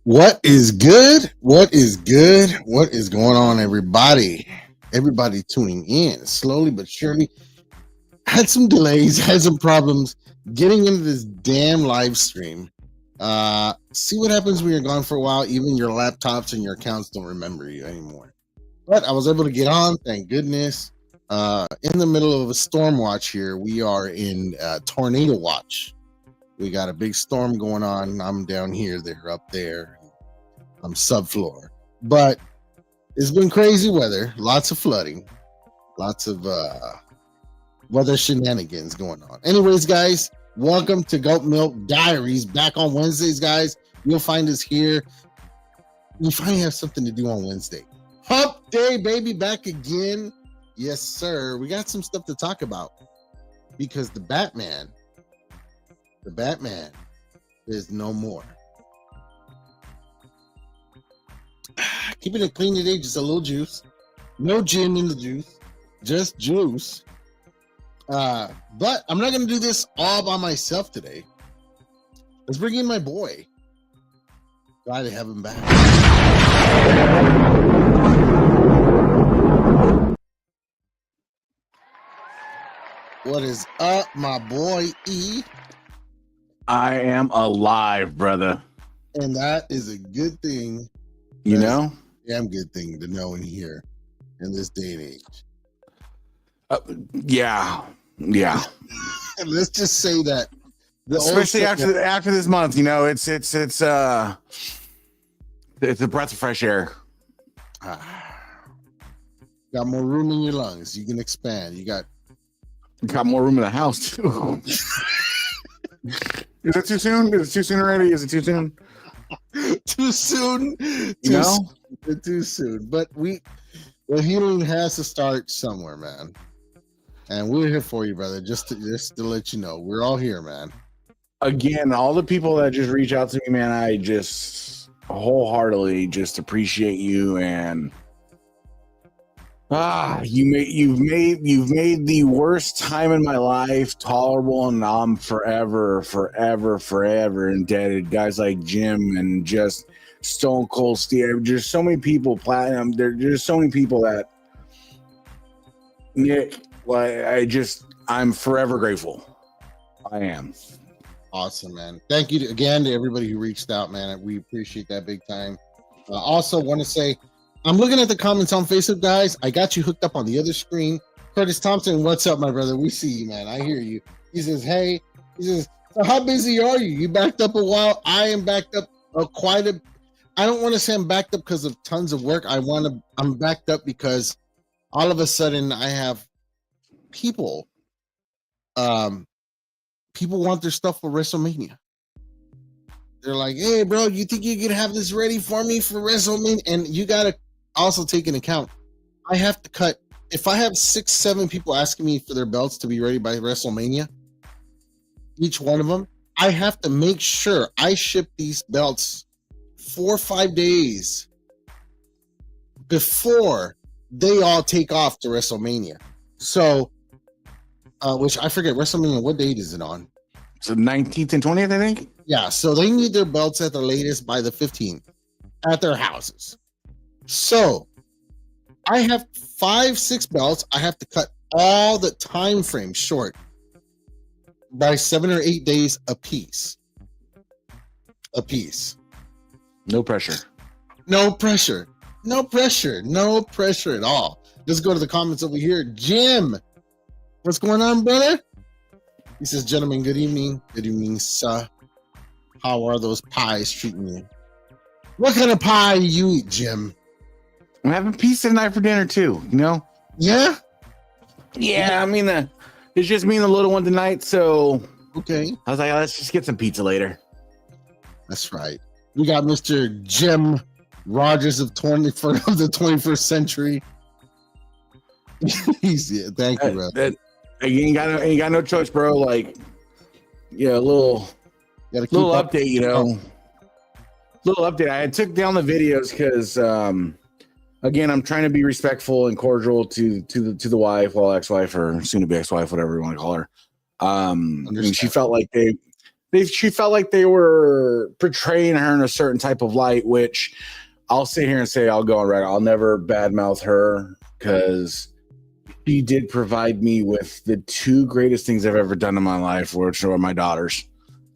What is good? What is good? What is going on, everybody? Everybody tuning in slowly but surely. Had some delays, had some problems getting into this damn live stream. See what happens when you're gone for a while. Even your laptops and your accounts don't remember you anymore. But I was able to get on, thank goodness. In the middle of a storm watch here. We are in tornado watch. We got a big storm going on. I'm down here, they're up there. I'm subfloor, but it's been crazy weather, lots of flooding, lots of weather shenanigans going on. Anyways, guys, welcome to Goat Milk Diaries. Back on Wednesdays, guys. You'll find us here. We finally have something to do on Wednesday. Hump Day, baby, back again. Yes, sir. We got some stuff to talk about because the Batman is no more. Keeping it clean today, just a little juice. No gin in the juice, just juice. But I'm not going to do this all by myself today. Let's bring in my boy. Glad to have him back. What is up, my boy E? I am alive, brother. And that is a good thing. You know? Damn good thing to know and hear in this day and age. Yeah. Let's just say that, especially after this month, you know, it's a breath of fresh air. Got more room in your lungs. You can expand. You got more room in the house too. Is it too soon? Is it too soon already? Is it too soon? Too soon. Too soon. But the healing has to start somewhere, man. And we're here for you, brother. Just to let you know, we're all here, man. Again, all the people that just reach out to me, man, I just wholeheartedly just appreciate you. And you've made the worst time in my life tolerable, and I'm forever indebted. Guys like Jim and just Stone Cold Steve. Just so many people, Platinum. There's just so many people that Nick. I'm forever grateful. I am. Awesome, man. Thank you again to everybody who reached out, man. We appreciate that big time. Also want to say, I'm looking at the comments on Facebook, guys. I got you hooked up on the other screen. Curtis Thompson, what's up, my brother? We see you, man. I hear you. He says, hey. He says, so how busy are you? You backed up a while. I am backed up I don't want to say I'm backed up because of tons of work. I'm backed up because all of a sudden I have people want their stuff for WrestleMania. They're like, hey, bro, you think you could have this ready for me for WrestleMania? And you got to also take into account, I have to cut. If I have 6-7 people asking me for their belts to be ready by WrestleMania, each one of them, I have to make sure I ship these belts 4 or 5 days before they all take off to WrestleMania. So, which I forget, WrestleMania, what date is it on? So 19th and 20th, I think? Yeah, so they need their belts at the latest by the 15th at their houses. So I have 5-6 belts. I have to cut all the time frames short by 7 or 8 days a piece. No pressure. No pressure at all. Let's go to the comments over here. Jim, what's going on, brother? He says, gentlemen, good evening. Good evening, sir. How are those pies treating you? What kind of pie you eat, Jim? I'm having pizza tonight for dinner too, you know? Yeah? Yeah, I mean, it's just me and the little one tonight, so... Okay. I was like, let's just get some pizza later. That's right. We got Mr. Jim Rogers of the 21st century. Thank you, bro. You ain't got no choice, bro. Like, yeah, a little update, you know. Little update. I took down the videos because, again, I'm trying to be respectful and cordial to the wife, well, ex-wife or soon-to-be ex-wife, whatever you want to call her. And she felt like she felt like they were portraying her in a certain type of light, which I'll sit here and say, I'll go on record, I'll never badmouth her because she did provide me with the two greatest things I've ever done in my life, which are my daughters.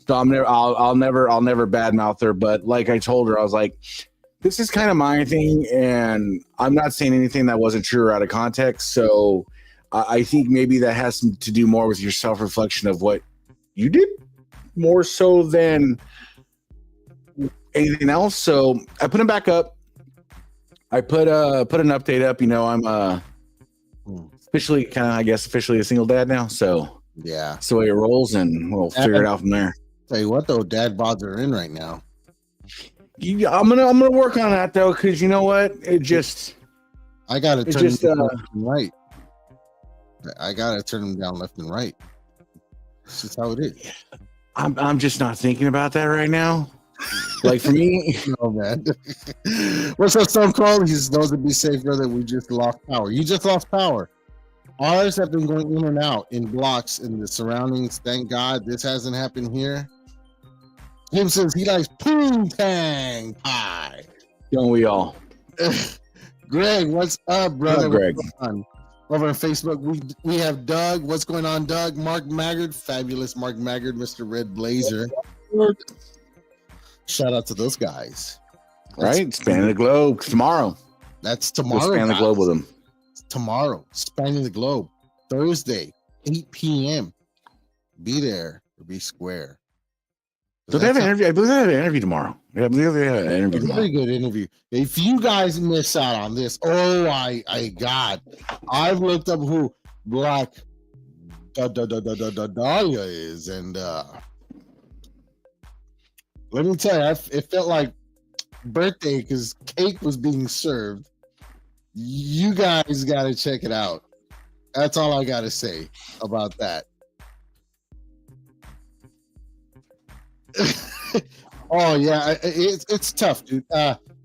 So I'll never badmouth her. But like I told her, I was like, this is kind of my thing, and I'm not saying anything that wasn't true or out of context. So I think maybe that has to do more with your self-reflection of what you did, more so than anything else. So I put him back up. I put an update up. You know, I'm officially a single dad now. So yeah, that's the way it rolls, and we'll figure it out from there. Tell you what, though, dad bods are in right now. I'm gonna work on that though, because you know what, I gotta turn them left and right. I gotta turn them down left and right. It's just how it is. I'm just not thinking about that right now. Like for me, no man. What's up, Stone Cold? He knows to be safe, brother. We just lost power. You just lost power. Ours have been going in and out in blocks in the surroundings. Thank God this hasn't happened here. Him says he likes poontang pie. Don't we all? Greg, what's up, brother? Greg. Over on Facebook, we have Doug. What's going on, Doug? Mark Maggard, fabulous Mark Maggard, Mr. Red Blazer. Shout out to those guys. Right? Spanning the globe tomorrow. That's tomorrow. We'll span the globe with them. Tomorrow, spanning the globe. Thursday, 8 p.m. Be there or be square. So they have an interview. I believe they have an interview tomorrow. Yeah, I believe they have an interview tomorrow. Very good interview. If you guys miss out on this, God, I've looked up who Black Dahlia is, and let me tell you, it felt like birthday because cake was being served. You guys got to check it out. That's all I got to say about that. Oh yeah, it's tough, dude.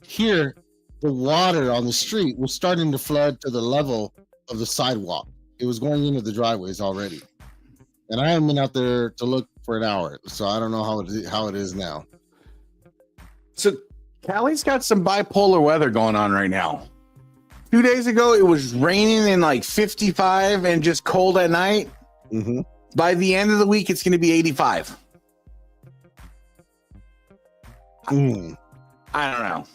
Here, the water on the street was starting to flood to the level of the sidewalk. It was going into the driveways already, and I haven't been out there to look for an hour, so I don't know how it is now. So Cali's got some bipolar weather going on right now. 2 days ago, it was raining in like 55 and just cold at night. Mm-hmm. By the end of the week, it's going to be 85. I don't know.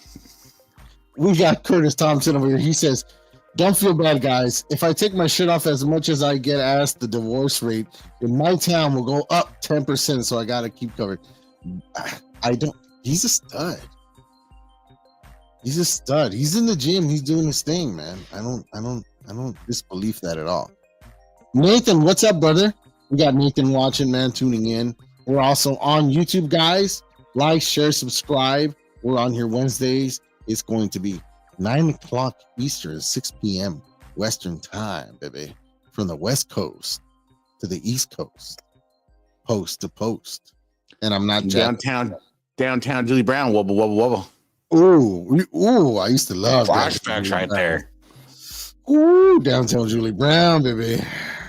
We got Curtis Thompson over here. He says, don't feel bad, guys. If I take my shit off as much as I get asked, the divorce rate in my town will go up 10%, so I got to keep covered. He's a stud. He's a stud. He's in the gym. He's doing his thing, man. I don't disbelieve that at all. Nathan, what's up, brother? We got Nathan watching, man, tuning in. We're also on YouTube, guys. Like, share, subscribe. We're on here Wednesdays. It's going to be 9 o'clock Eastern, 6 p.m. Western time, baby. From the West Coast to the East Coast. Post to post. And I'm not downtown Julie Brown, wubble, wubble, wubble. Ooh, I used to love flashbacks right there. Ooh, downtown Julie Brown, baby.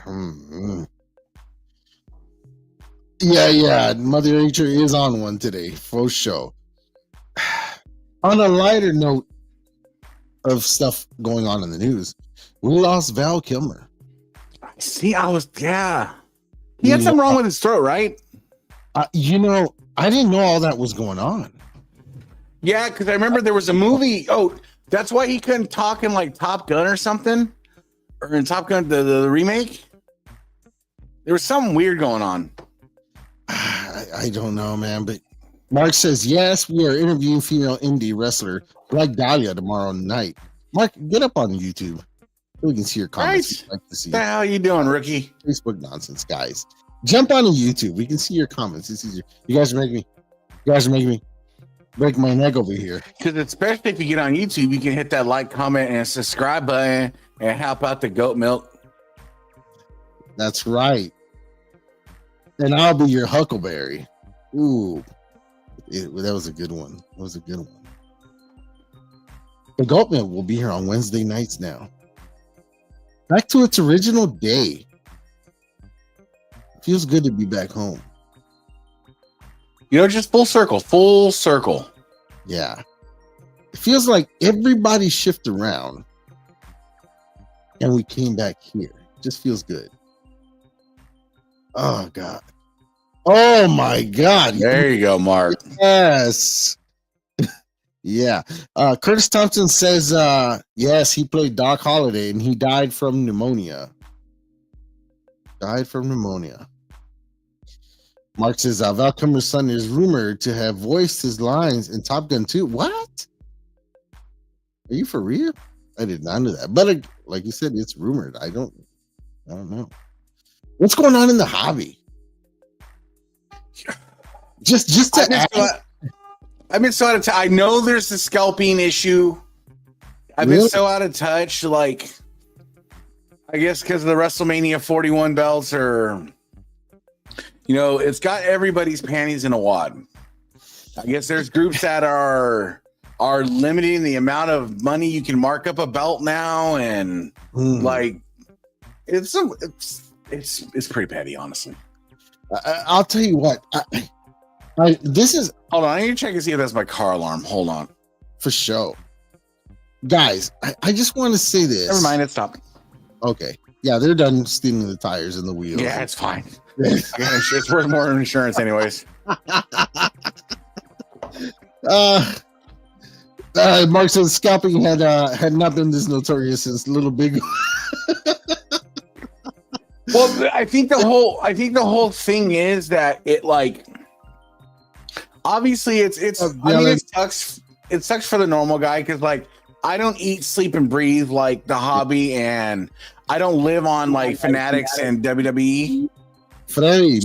Mm-hmm. Yeah. Mother Nature is on one today, for sure. On a lighter note of stuff going on in the news, we lost Val Kilmer. See, he had something wrong with his throat, right? I didn't know all that was going on. Yeah, because I remember there was a movie. Oh, that's why he couldn't talk in like Top Gun or something, or in Top Gun the remake. There was something weird going on. I don't know, man. But Mark says yes, we are interviewing female indie wrestler like Dahlia tomorrow night. Mark, get up on YouTube so we can see your comments. Right. Like to see what the hell you doing, rookie? Facebook nonsense, guys. Jump on YouTube. We can see your comments. It's easier. You guys are making me break my neck over here. Because especially if you get on YouTube, you can hit that like, comment, and subscribe button and help out the goat milk. That's right. And I'll be your Huckleberry. Ooh, that was a good one. The goat milk will be here on Wednesday nights now. Back to its original day. Feels good to be back home. Just full circle. Yeah. It feels like everybody shifted around and we came back here. Just feels good. Oh, God. Oh, my God. There you go, Mark. Yes. Yeah. Curtis Thompson says, yes, he played Doc Holliday and he died from pneumonia. Mark says, Val Kilmer's son is rumored to have voiced his lines in Top Gun 2. What? Are you for real? I did not know that. But like you said, it's rumored. I don't know. What's going on in the hobby? Just to I've been so out of touch. I know there's the scalping issue. I've been so out of touch. Like, I guess because the WrestleMania 41 belts are, it's got everybody's panties in a wad. I guess there's groups that are limiting the amount of money you can mark up a belt now, and like it's pretty petty, honestly. I'll tell you what. Hold on, I need to check and see if that's my car alarm. Hold on. For sure. Guys, I just want to say this. Never mind, it stopped. Okay. Yeah, they're done stealing the tires and the wheels. Yeah, it's fine. It's worth more than insurance anyways. Mark says scalping had not been this notorious since Little Big. Well, I think the whole thing is that it, like, obviously it sucks for the normal guy, because, like, I don't eat, sleep, and breathe like the hobby, and I don't live on like Fanatics and WWE. Freddy.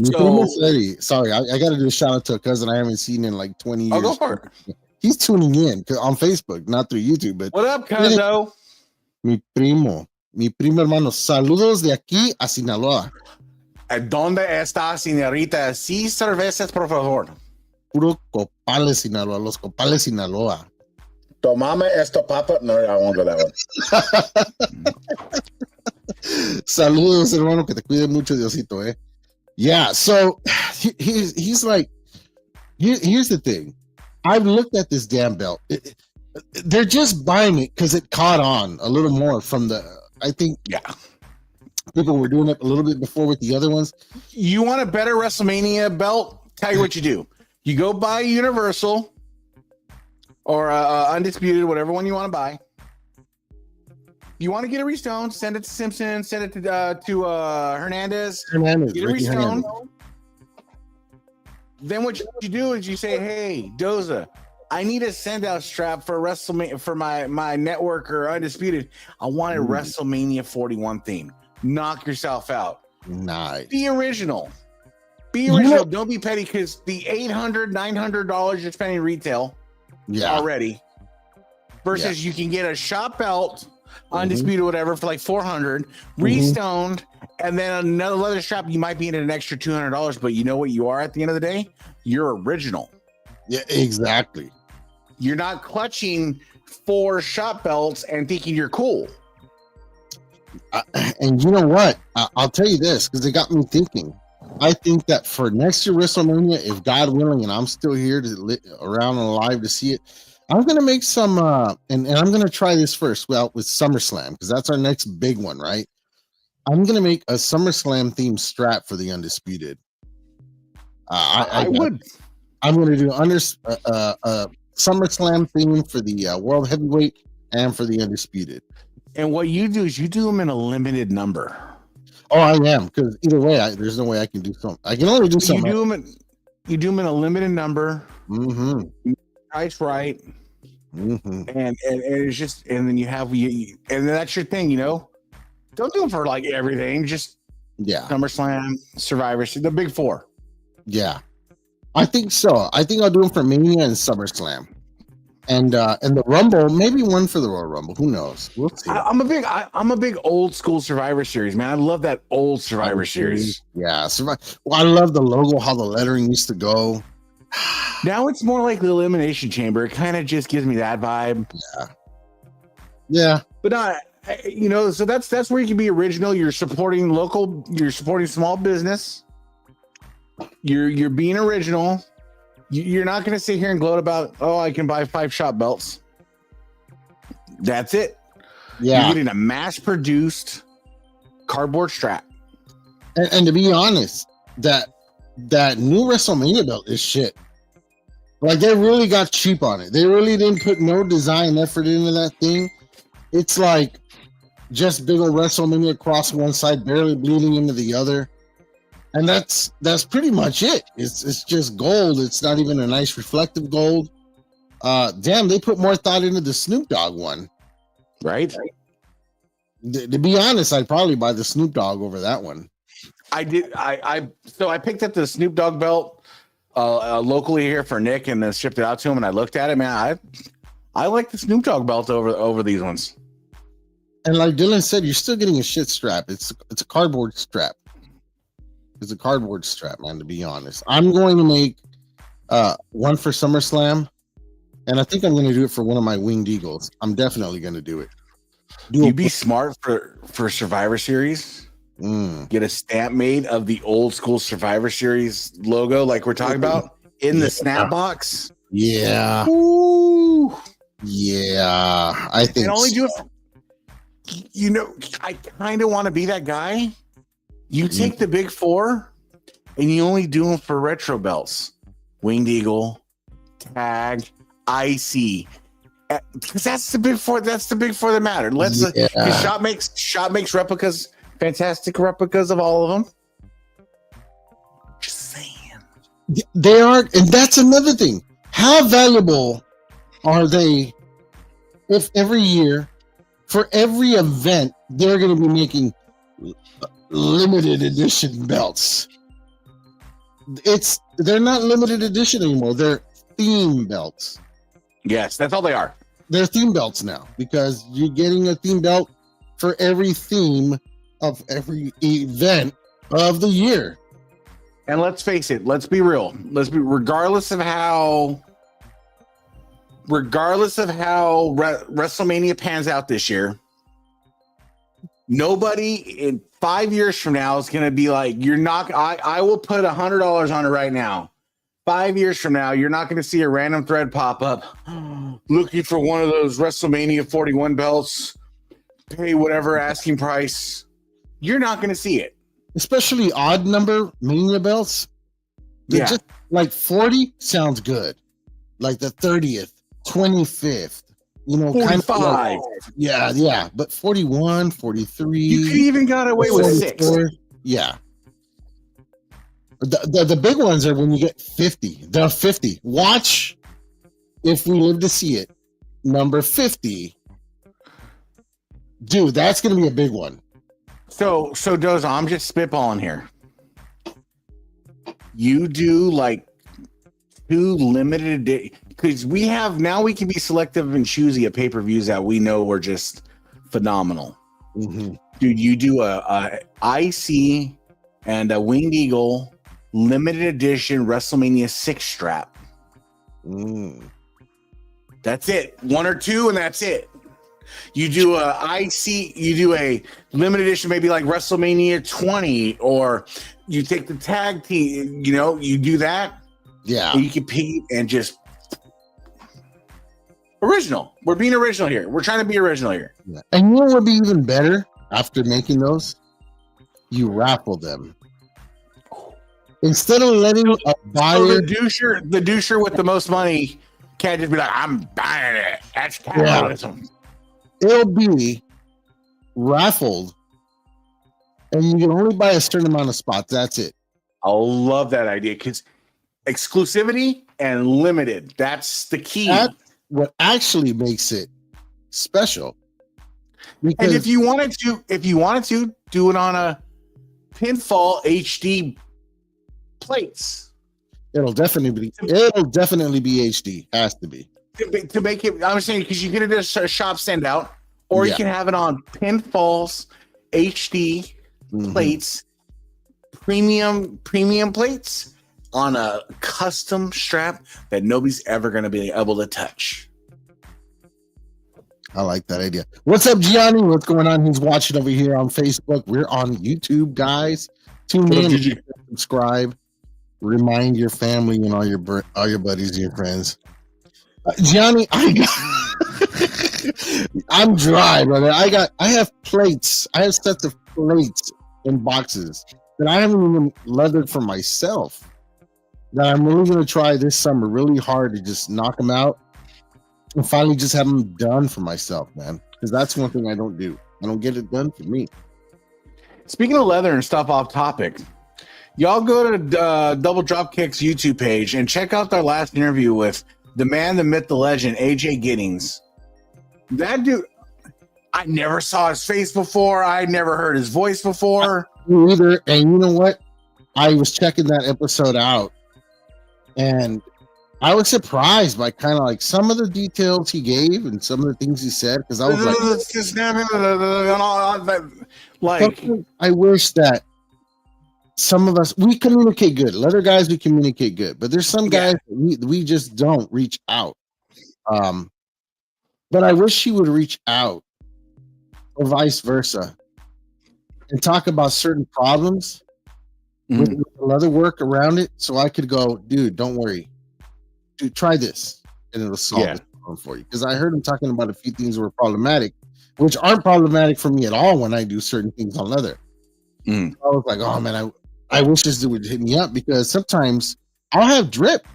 Sorry, I got to do a shout out to a cousin I haven't seen in like 20 years. Oh, go for it. He's tuning in on Facebook, not through YouTube. But what up, Cuzzo? Mi primo hermano. Saludos de aquí a Sinaloa. ¿Dónde está, señorita? Sí, cervezas, por favor. Puro copales, Sinaloa. Los copales, Sinaloa. Tomame esto, papa. No, I won't go that one. Saludos, hermano, que te cuide mucho, Diosito, eh? Yeah, so he's like, here's the thing. I've looked at this damn belt. They're just buying it because it caught on a little more from I think people were doing it a little bit before with the other ones. You want a better WrestleMania belt? Tell you what you do. You go buy Universal or Undisputed, whatever one you want to buy. You want to get a restone, send it to Simpson, send it to Hernandez. Get a restone. Then what you do is you say, hey, Doza, I need a send-out strap for WrestleMania, for my network or Undisputed. I want a WrestleMania 41 theme. Knock yourself out. Nice. Be original. Be original. Don't be petty, because the $800, $900 you're spending retail already versus you can get a shop belt, Undisputed, whatever, for like $400, restoned, and then another leather strap. You might be in an extra $200, but you know what you are at the end of the day? You're original. Yeah, exactly. You're not clutching 4 shop belts and thinking you're cool. And you know what? I'll tell you this, because it got me thinking. I think that for next year WrestleMania, if God willing, and I'm still here around and alive to see it, I'm gonna make some, and I'm gonna try this first. Well, with SummerSlam, because that's our next big one, right? I'm gonna make a SummerSlam themed strap for the Undisputed. I'm gonna do SummerSlam theme for the World Heavyweight and for the Undisputed. And what you do is you do them in a limited number. Oh, I am, because either way, there's no way I can do something. I can only do something. You do them in a limited number. Price right. And it's just, and then you have and that's your thing, Don't do it for like everything. Just SummerSlam, Survivor Series, the big 4. Yeah, I think so. I think I'll do them for Mania and SummerSlam, and the Rumble, maybe one for the Royal Rumble. Who knows? We'll see. I'm a big old school Survivor Series, man. I love that old Survivor Series. Yeah, Well, I love the logo, how the lettering used to go. Now it's more like the Elimination Chamber. It kind of just gives me that vibe. Yeah. But not, so that's where you can be original. You're supporting local. You're supporting small business. You're being original. You're not going to sit here and gloat about, oh, I can buy 5-shot belts. That's it. Yeah. You're getting a mass-produced cardboard strap. And to be honest, that new WrestleMania belt is shit. Like, they really got cheap on it. They really didn't put no design effort into that thing. It's like just big old WrestleMania across one side, barely bleeding into the other. And that's pretty much it. It's just gold. It's not even a nice reflective gold. Damn, they put more thought into the Snoop Dogg one. Right? To be honest, I'd probably buy the Snoop Dogg over that one. I did. So I picked up the Snoop Dogg belt locally here for Nick and then shipped it out to him. And I looked at it, man. I like the Snoop Dogg belt over these ones. And like Dylan said, you're still getting a shit strap. It's a cardboard strap. It's a cardboard strap, man, to be honest. I'm going to make one for SummerSlam, and I think I'm going to do it for one of my Winged Eagles. I'm definitely going to do it. You'd be smart for Survivor Series. Get a stamp made of the old school Survivor Series logo, like we're talking about, in the snap box. Yeah. Ooh. Yeah. I think and only do it for, I kind of want to be that guy. You take the big four and you only do them for retro belts. Winged Eagle, Tag, IC. Because that's the big four. That's the big four that matter. Shop makes replicas, fantastic replicas of all of them. Just saying. They are, and that's another thing. How valuable are they if every year, for every event, they're going to be making limited edition belts? They're not limited edition anymore. They're theme belts. Yes, that's all they are. They're theme belts now because you're getting a theme belt for every theme of every event of the year. And let's face it, let's be real. Regardless of how WrestleMania pans out this year, nobody in 5 years from now is going to be like, I will put $100 on it right now. 5 years from now, you're not going to see a random thread pop up looking for one of those WrestleMania 41 belts, pay whatever asking price. You're not going to see it. Especially odd number Mania belts. They're just like 40 sounds good. Like the 30th, 25th. 45. Kind of like, yeah. But 41, 43. You could even got away with 6. Yeah. The big ones are when you get 50. The 50. Watch if we live to see it. Number 50. Dude, that's going to be a big one. So Doza, I'm just spitballing here. You do like 2 limited because we can be selective and choosy at pay-per-views that we know are just phenomenal. Mm-hmm. Dude, you do a IC and a Winged Eagle limited edition WrestleMania 6 strap. That's it. 1 or 2 and that's it. You do a limited edition, maybe like WrestleMania 20, or you take the tag team, you do that. Yeah. And you compete and just original. We're being original here. We're trying to be original here. Yeah. And you know what would be even better after making those? You raffle them. Instead of letting a buyer, the doucher with the most money can't just be like, I'm buying it. That's capitalism. Yeah. It'll be raffled, and you can only buy a certain amount of spots. That's it. I love that idea because exclusivity and limited. That's the key. That's what actually makes it special. Because, and if you wanted to do it on a pinfall HD plates, it'll definitely be HD. Has to be to make it. I'm saying because you get it as a shop send out, or you can have it on pinfalls HD plates, premium plates on a custom strap that nobody's ever going to be able to touch. I like that idea. What's up, Gianni? What's going on? He's watching over here on Facebook. We're on YouTube, guys. Tune in, subscribe. Remind your family and all your buddies and your friends. Johnny, I'm dry, brother. I have plates. I have sets of plates in boxes that I haven't even leathered for myself. That I'm really gonna try this summer really hard to just knock them out and finally just have them done for myself, man. Because that's one thing I don't do. I don't get it done for me. Speaking of leather and stuff off topic, y'all go to Double Dropkick's YouTube page and check out their last interview with the man, the myth, the legend, AJ Giddings. That dude, I never saw his face before. I never heard his voice before. Me either. And you know what? I was checking that episode out, and I was surprised by kind of like some of the details he gave and some of the things he said, because I was like, I wish that some of us, we communicate good. Leather guys, we communicate good, but there's some guys that we just don't reach out. But I wish he would reach out, or vice versa, and talk about certain problems with leather work around it, so I could go, dude, don't worry. Dude, try this and it'll solve this problem for you. Because I heard him talking about a few things that were problematic, which aren't problematic for me at all when I do certain things on leather. I was like, oh man, I wish this dude would hit me up, because sometimes I'll have drip.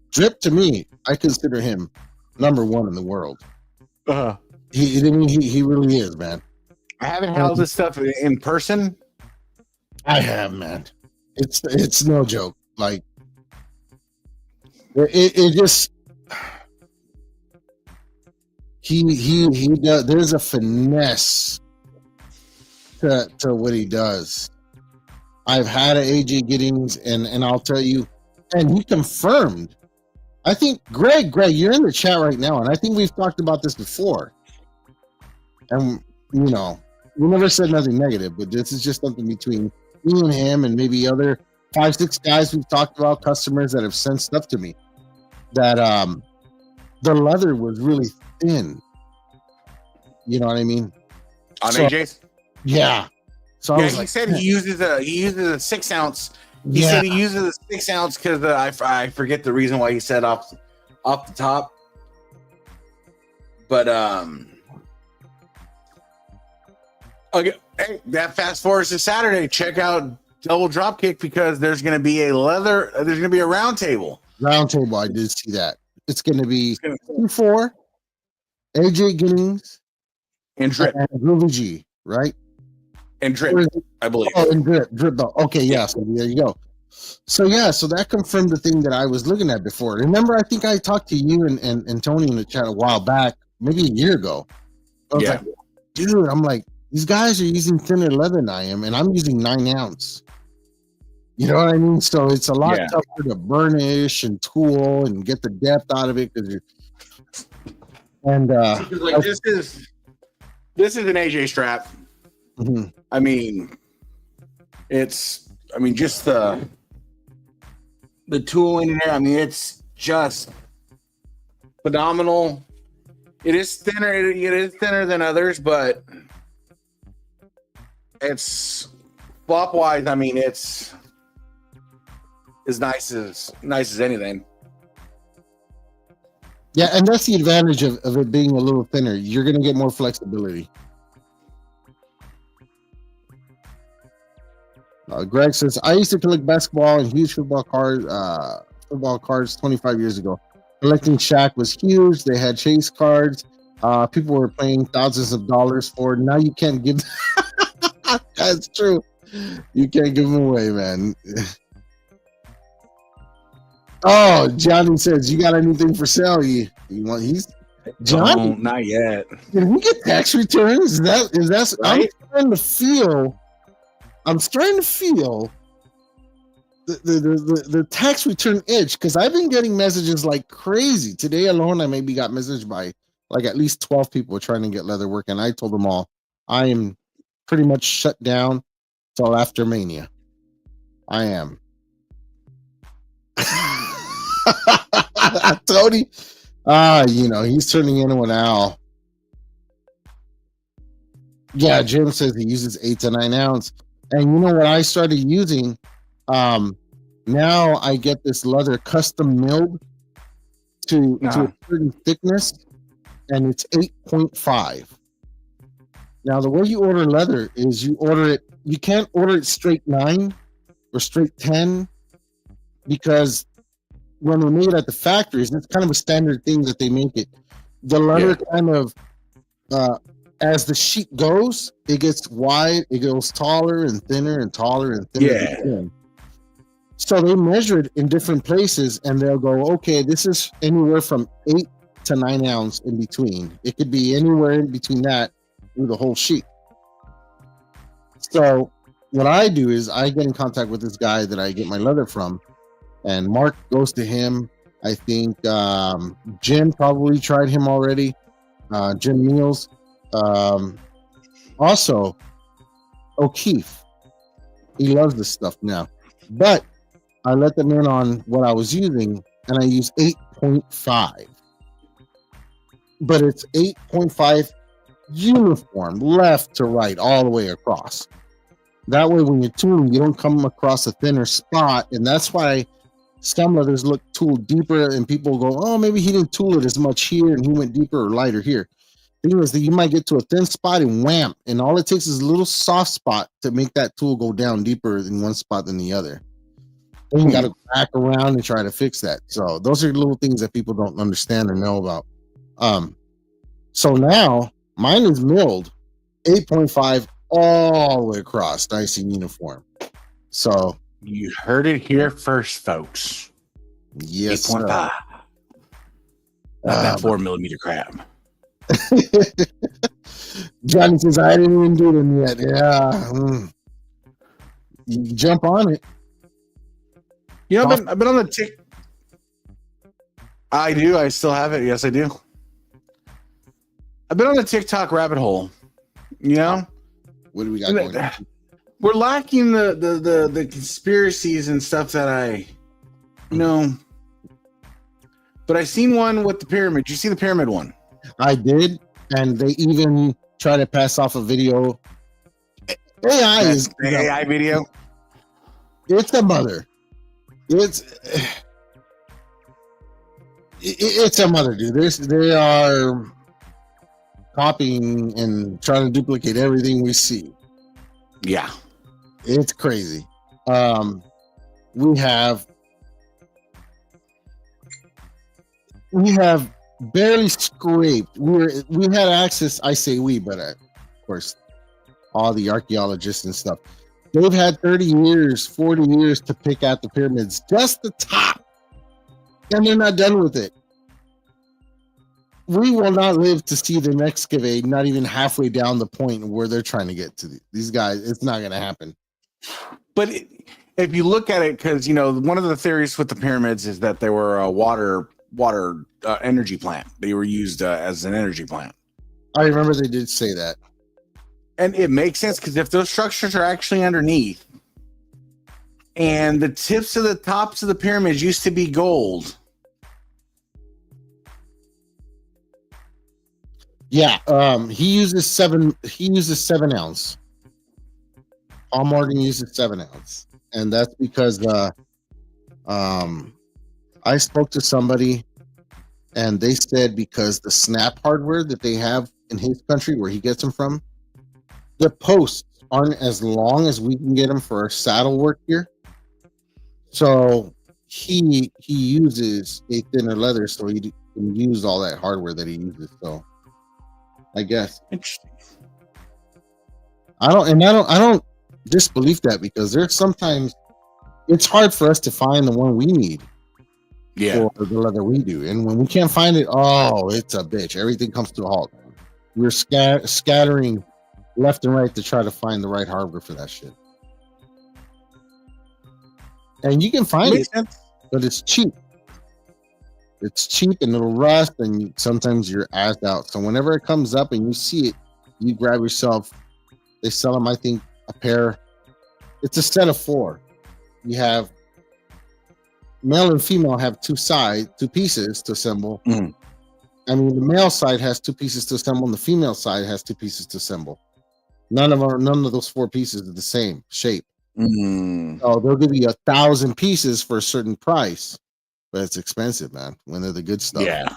Drip, to me, I consider him number one in the world. He really is, man. I haven't held this stuff in person. I have, man. It's no joke. Like, it just he does. There's a finesse to what he does. I've had an AJ Giddings, and I'll tell you, and he confirmed. I think Greg, you're in the chat right now, and I think we've talked about this before. And you know, we never said nothing negative, but this is just something between me and him, and maybe other 5-6 guys we've talked about, customers that have sent stuff to me, that the leather was really thin. You know what I mean? On AJ's? Yeah. So yeah, he said he uses a 6 ounce. He said he uses a 6 ounce because I forget the reason why he said off the top. But okay, hey, that fast forwards to Saturday. Check out Double Dropkick, because there's going to be a round table. Round table, I did see that. It's going to be 4 AJ Giddings and Drip and Groovy G, right? And Drip, I believe. Oh, and Drip. Okay, yeah. So there you go. So so that confirmed the thing that I was looking at before. Remember, I think I talked to you and Tony in the chat a while back, maybe a year ago. I was like, dude, I'm like, these guys are using thinner leather than I am, and I'm using 9 ounce. You know what I mean? So it's a lot tougher to burnish and tool and get the depth out of it, because like this is an AJ strap. Mm-hmm. I mean, just the tool in there. I mean, it's just phenomenal. It is thinner. It is thinner than others, but it's flop wise. I mean, it's as nice as anything. Yeah, and that's the advantage of it being a little thinner. You're going to get more flexibility. Greg says, I used to collect basketball and huge football cards 25 years ago. Collecting Shaq was huge. They had chase cards. People were paying thousands of dollars for. Now you can't give. That's true. You can't give them away, man. Oh, Johnny says, you got anything for sale? He's Johnny. Not yet. Did we get tax returns? Is that right? I'm starting to feel the tax return itch, because I've been getting messages like crazy. Today alone, I maybe got messaged by like at least 12 people trying to get leather work, and I told them all I am pretty much shut down till after Mania. I am. Tony, he's turning into an owl. Yeah, Jim says he uses 8 to 9 ounce. And you know what I started using? Now I get this leather custom milled to a certain thickness, and it's 8.5. Now the way you order leather is you order it. You can't order it straight 9 or straight 10 because when they made it at the factories, it's kind of a standard thing that they make it. The leather kind of, as the sheet goes, it gets wide, it goes taller and thinner and taller and thinner. Yeah. And thin. So they measure it in different places, and they'll go, okay, this is anywhere from 8 to 9 ounce in between. It could be anywhere in between that through the whole sheet. So what I do is I get in contact with this guy that I get my leather from, and Mark goes to him. I think Jim probably tried him already. Jim Meals. Also, O'Keefe. He loves this stuff now. But I let them in on what I was using, and I use 8.5. But it's 8.5 uniform, left to right, all the way across. That way, when you tune, you don't come across a thinner spot, and that's why some leathers look tooled deeper, and people go, oh, maybe he didn't tool it as much here, and he went deeper or lighter here. The thing is that you might get to a thin spot and wham, and all it takes is a little soft spot to make that tool go down deeper in one spot than the other. Then you got to go back around and try to fix that. So those are little things that people don't understand or know about. So now mine is milled 8.5 all the way across, nice and uniform. So you heard it here first, folks. Yes, 8.5. Not that 4mm crab. Johnny says I didn't even do them yet. Yeah, you jump on it. You know, I've been on the tick. I do. I still have it. Yes, I do. I've been on the TikTok rabbit hole. You know, what do we got going on? We're lacking the conspiracies and stuff that I know. But I seen one with the pyramid. You see the pyramid one? I did, and they even try to pass off a video. AI is the AI video. It's a mother. It's a mother, dude. They are copying and trying to duplicate everything we see. Yeah, it's crazy. We have barely scraped. We had access. I say we, but of course, all the archaeologists and stuff. They've had 30 years, 40 years to pick out the pyramids, just the top, and they're not done with it. We will not live to see them excavate, not even halfway down the point where they're trying to get to. These guys, it's not going to happen. But if you look at it, because, you know, one of the theories with the pyramids is that they were a water energy plant. They were used as an energy plant. I remember they did say that. And it makes sense, because if those structures are actually underneath and the tips of the tops of the pyramids used to be gold. Yeah, he uses 7 ounce. Paul Morgan uses 7 ounce. And that's because I spoke to somebody and they said because the snap hardware that they have in his country where he gets them from, the posts aren't as long as we can get them for our saddle work here. So he uses a thinner leather so he can use all that hardware that he uses. So I guess I don't disbelieve that, because there's sometimes it's hard for us to find the one we need. Yeah, for the leather we do, and when we can't find it, oh, it's a bitch. Everything comes to a halt. We're scattering left and right to try to find the right hardware for that shit. And you can find it, but it's cheap. It's cheap and it'll rust, and sometimes you're assed out. So whenever it comes up and you see it, you grab yourself. They sell them, I think, a pair. It's a set of 4. You have male and female have 2 pieces to assemble. I mean, the male side has 2 pieces to assemble, and the female side has 2 pieces to assemble. None of those 4 pieces are the same shape. So they'll give you 1,000 pieces for a certain price, but it's expensive, man. When they're the good stuff. Yeah.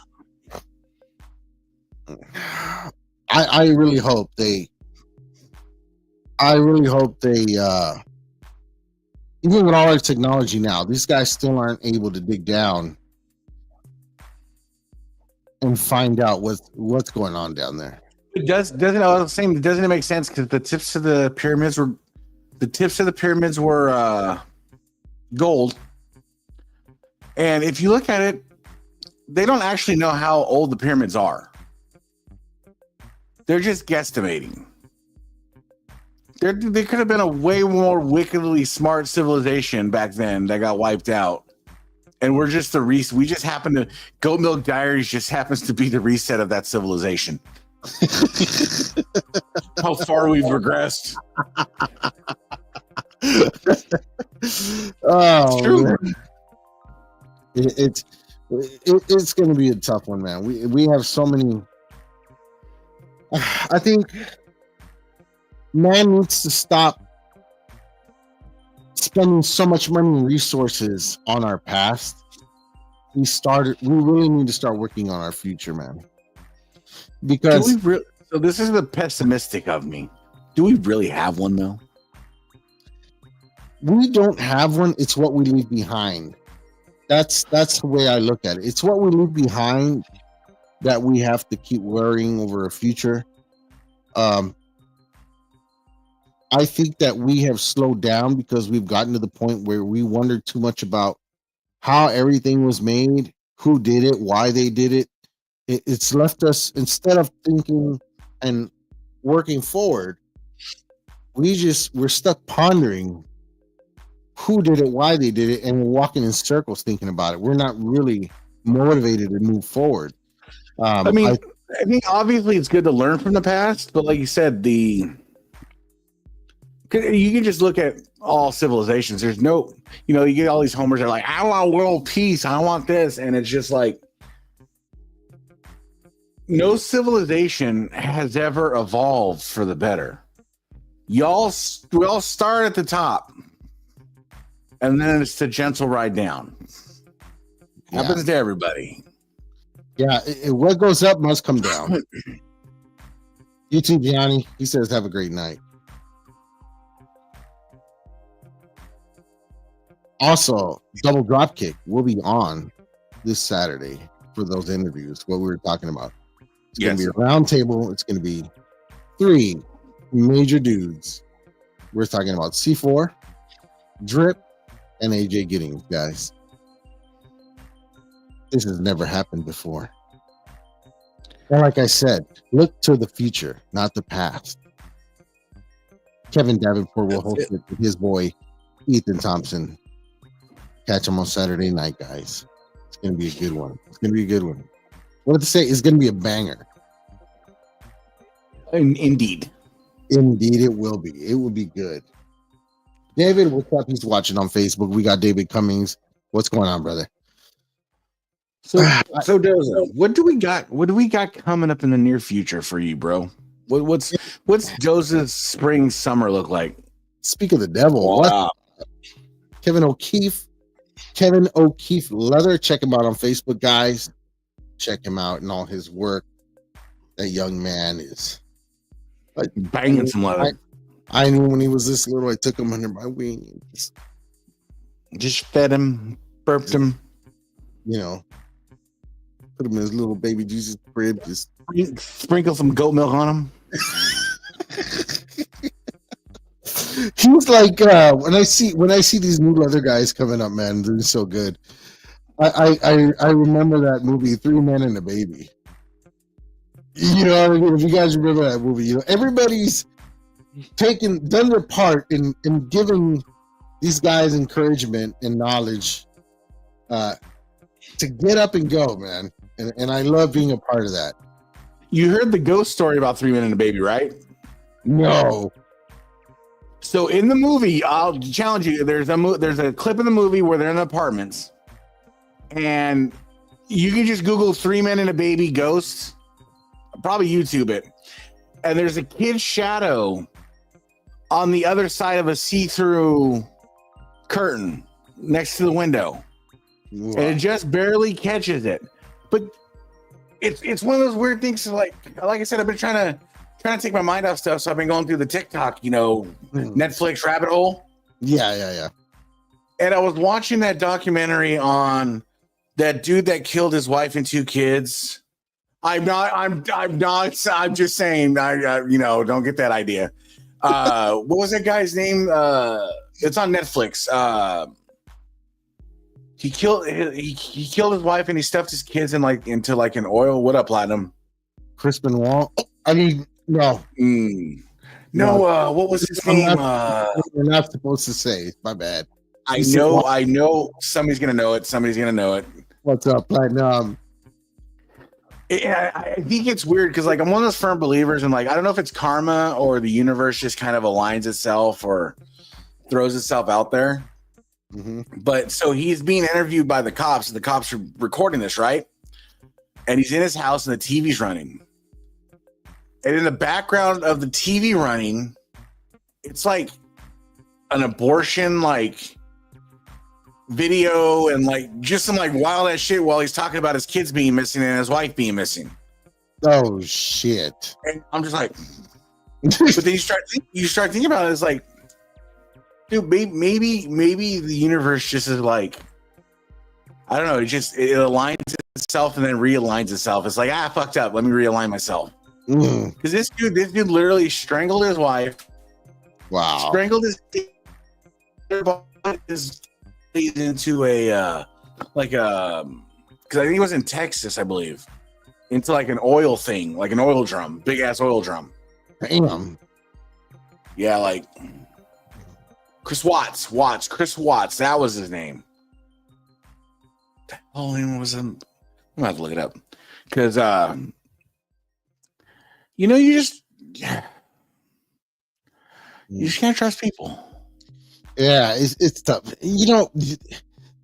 I really hope they. Even with all our technology now, these guys still aren't able to dig down and find out what's going on down there. Doesn't it make sense because the tips of the pyramids were gold, and if you look at it, they don't actually know how old the pyramids are. They're just guesstimating. There could have been a way more wickedly smart civilization back then that got wiped out, and we're just we just happen to Goat Milk Diaries just happens to be the reset of that civilization. How far we've regressed. Oh, it's true. Man. It's going to be a tough one, man. We have so many. I think man needs to stop spending so much money and resources on our past. We really need to start working on our future, man. Because so this is the pessimistic of me. Do we really have one though? We don't have one. It's what we leave behind. That's the way I look at it. It's what we leave behind that we have to keep worrying over a future. I think that we have slowed down because we've gotten to the point where we wonder too much about how everything was made, who did it, why they did it. It's left us, instead of thinking and working forward, we're stuck pondering who did it, why they did it, and we're walking in circles thinking about it. We're not really motivated to move forward. I mean, obviously it's good to learn from the past, but like you said, you can just look at all civilizations. There's no, you get all these homers that are like, I want world peace, I want this, and it's just like, no civilization has ever evolved for the better. We all start at the top, and then it's the gentle ride down. Happens to everybody. Yeah, what goes up must come down. You too, Gianni. He says, have a great night. Also, Double Dropkick will be on this Saturday for those interviews, what we were talking about. It's going to be a round table. It's going to be 3 major dudes. We're talking about C4, Drip, and AJ Giddings, guys. This has never happened before. And like I said, look to the future, not the past. Kevin Davenport will host it with his boy, Ethan Thompson. Catch him on Saturday night, guys. It's going to be a good one. What to say? It's going to be a banger. Indeed, it will be. It will be good. David, what's up? He's watching on Facebook. We got David Cummings. What's going on, brother? So Doza, what do we got? What do we got coming up in the near future for you, bro? What's Doza's spring summer look like? Speak of the devil. Wow. What? Kevin O'Keefe Leather. Check him out on Facebook, guys. Check him out and all his work. That young man is like banging some leather. I knew when he was this little, I took him under my wing and just fed him, burped him, put him in his little baby Jesus crib, just sprinkle some goat milk on him. He was like, when I see these new leather guys coming up, man, they're so good. I remember that movie, 3 Men and a Baby. If you guys remember that movie, everybody's done their part in giving these guys encouragement and knowledge to get up and go, man. And I love being a part of that. You heard the ghost story about 3 Men and a Baby, right? No. So in the movie, I'll challenge you. There's a clip in the movie where they're in the apartments, and you can just Google 3 Men and a Baby ghosts. Probably YouTube it. And there's a kid's shadow on the other side of a see-through curtain next to the window. Wow. And it just barely catches it. But it's one of those weird things. Like I said, I've been trying to take my mind off stuff. So I've been going through the TikTok, Netflix rabbit hole. Yeah. And I was watching that documentary on that dude that killed his wife and 2 kids. I'm just saying, don't get that idea. What was that guy's name? It's on Netflix. He killed his wife and he stuffed his kids into an oil. What up, Platinum? Crispin Wall. I mean, no. No. What was his name? We're not supposed to say. My bad. I know. Somebody's gonna know it. What's up, Platinum? I think it's weird because I'm one of those firm believers and I don't know if it's karma or the universe just kind of aligns itself or throws itself out there. Mm-hmm. But so he's being interviewed by the cops. The cops are recording this, right? And he's in his house and the TV's running. And in the background of the TV running, it's like an abortion video and just some wild ass shit while he's talking about his kids being missing and his wife being missing. Oh shit! And I'm just but then you start thinking about it. It's dude, maybe the universe just is I don't know. It aligns itself and then realigns itself. It's fucked up. Let me realign myself. Because this dude literally strangled his wife. Wow. Strangled his into a because I think it was in Texas, I believe, into an oil thing, an oil drum, big ass oil drum. Damn. Yeah, Chris Watts, that was his name. Oh, name was him. I'm gonna have to look it up because you just can't trust people. Yeah, it's tough. The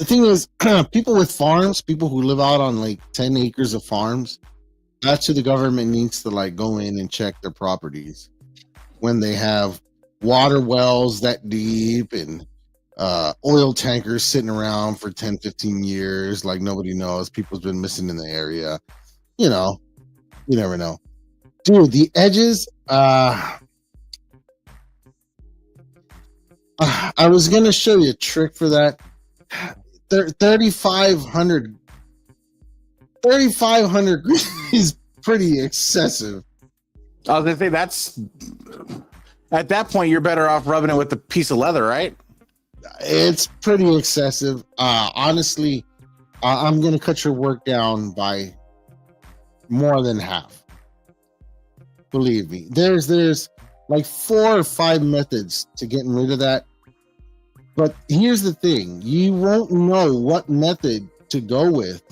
thing is, people with farms, people who live out on 10 acres of farms, that's who the government needs to go in and check their properties when they have water wells that deep and oil tankers sitting around for 10, 15 years. Nobody knows. People's been missing in the area. You never know. Dude, the edges, I was going to show you a trick for that. 3,500 is pretty excessive. I was going to say that's at that point, you're better off rubbing it with a piece of leather, right? It's pretty excessive. Honestly, I'm going to cut your work down by more than half. Believe me, there's 4 or 5 methods to getting rid of that. But here's the thing. You won't know what method to go with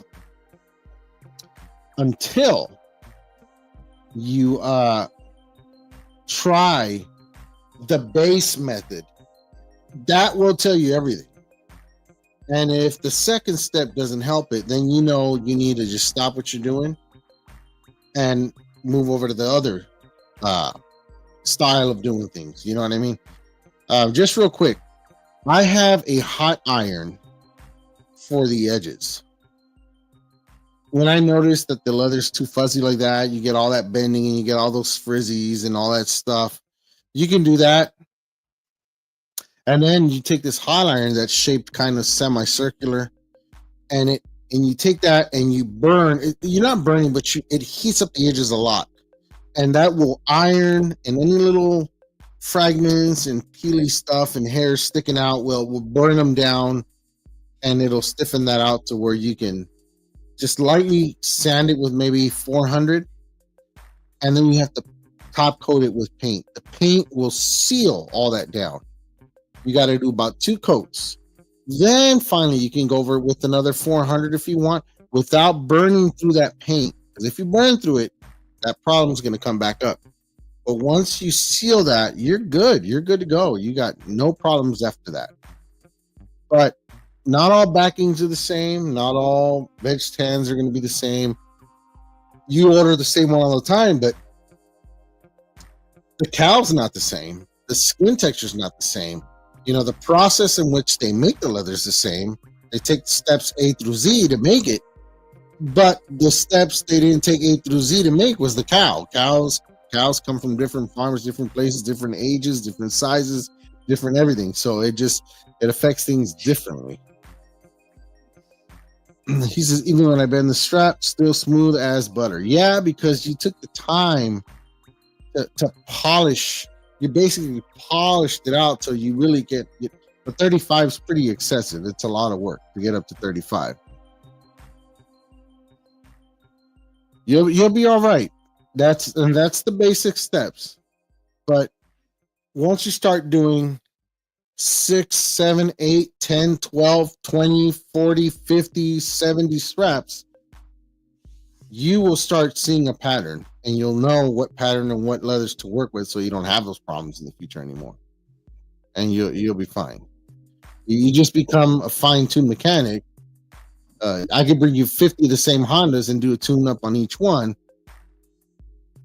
until you try the base method. That will tell you everything. And if the second step doesn't help it, then you need to just stop what you're doing and move over to the other style of doing things. You know what I mean? Just real quick, I have a hot iron for the edges. When I notice that the leather's too fuzzy like that, you get all that bending and you get all those frizzies and all that stuff. You can do that. And then you take this hot iron that's shaped kind of semicircular, and you take that and you burn. You're not burning, but it heats up the edges a lot. And that will iron, and any little fragments and peely stuff and hairs sticking out will burn them down, and it'll stiffen that out to where you can just lightly sand it with maybe 400, and then you have to top coat it with paint. The paint will seal all that down. You got to do about 2 coats. Then finally you can go over it with another 400 if you want, without burning through that paint. Because if you burn through it, that problem is going to come back up. But once you seal that, you're good. You're good to go. You got no problems after that. But not all backings are the same. Not all veg tans are going to be the same. You order the same one all the time, but the cow's not the same. the skin texture is not the same. The process in which they make the leather is the same. They take steps A through Z to make it, but the steps they didn't take A through Z to make was the cow. Cows come from different farmers, different places, different ages, different sizes, different everything. So it affects things differently. He says, even when I bend the strap, still smooth as butter. Yeah, because you took the time to polish. You basically polished it out so you really get. But 35 is pretty excessive. It's a lot of work to get up to 35. You'll be all right. That's the basic steps. But once you start doing 6, 7, 8, 10, 12, 20, 40, 50, 70 straps, you will start seeing a pattern, and you'll know what pattern and what leathers to work with, so you don't have those problems in the future anymore, and you'll be fine. You just become a fine-tuned mechanic. I could bring you 50 of the same Hondas and do a tune-up on each one.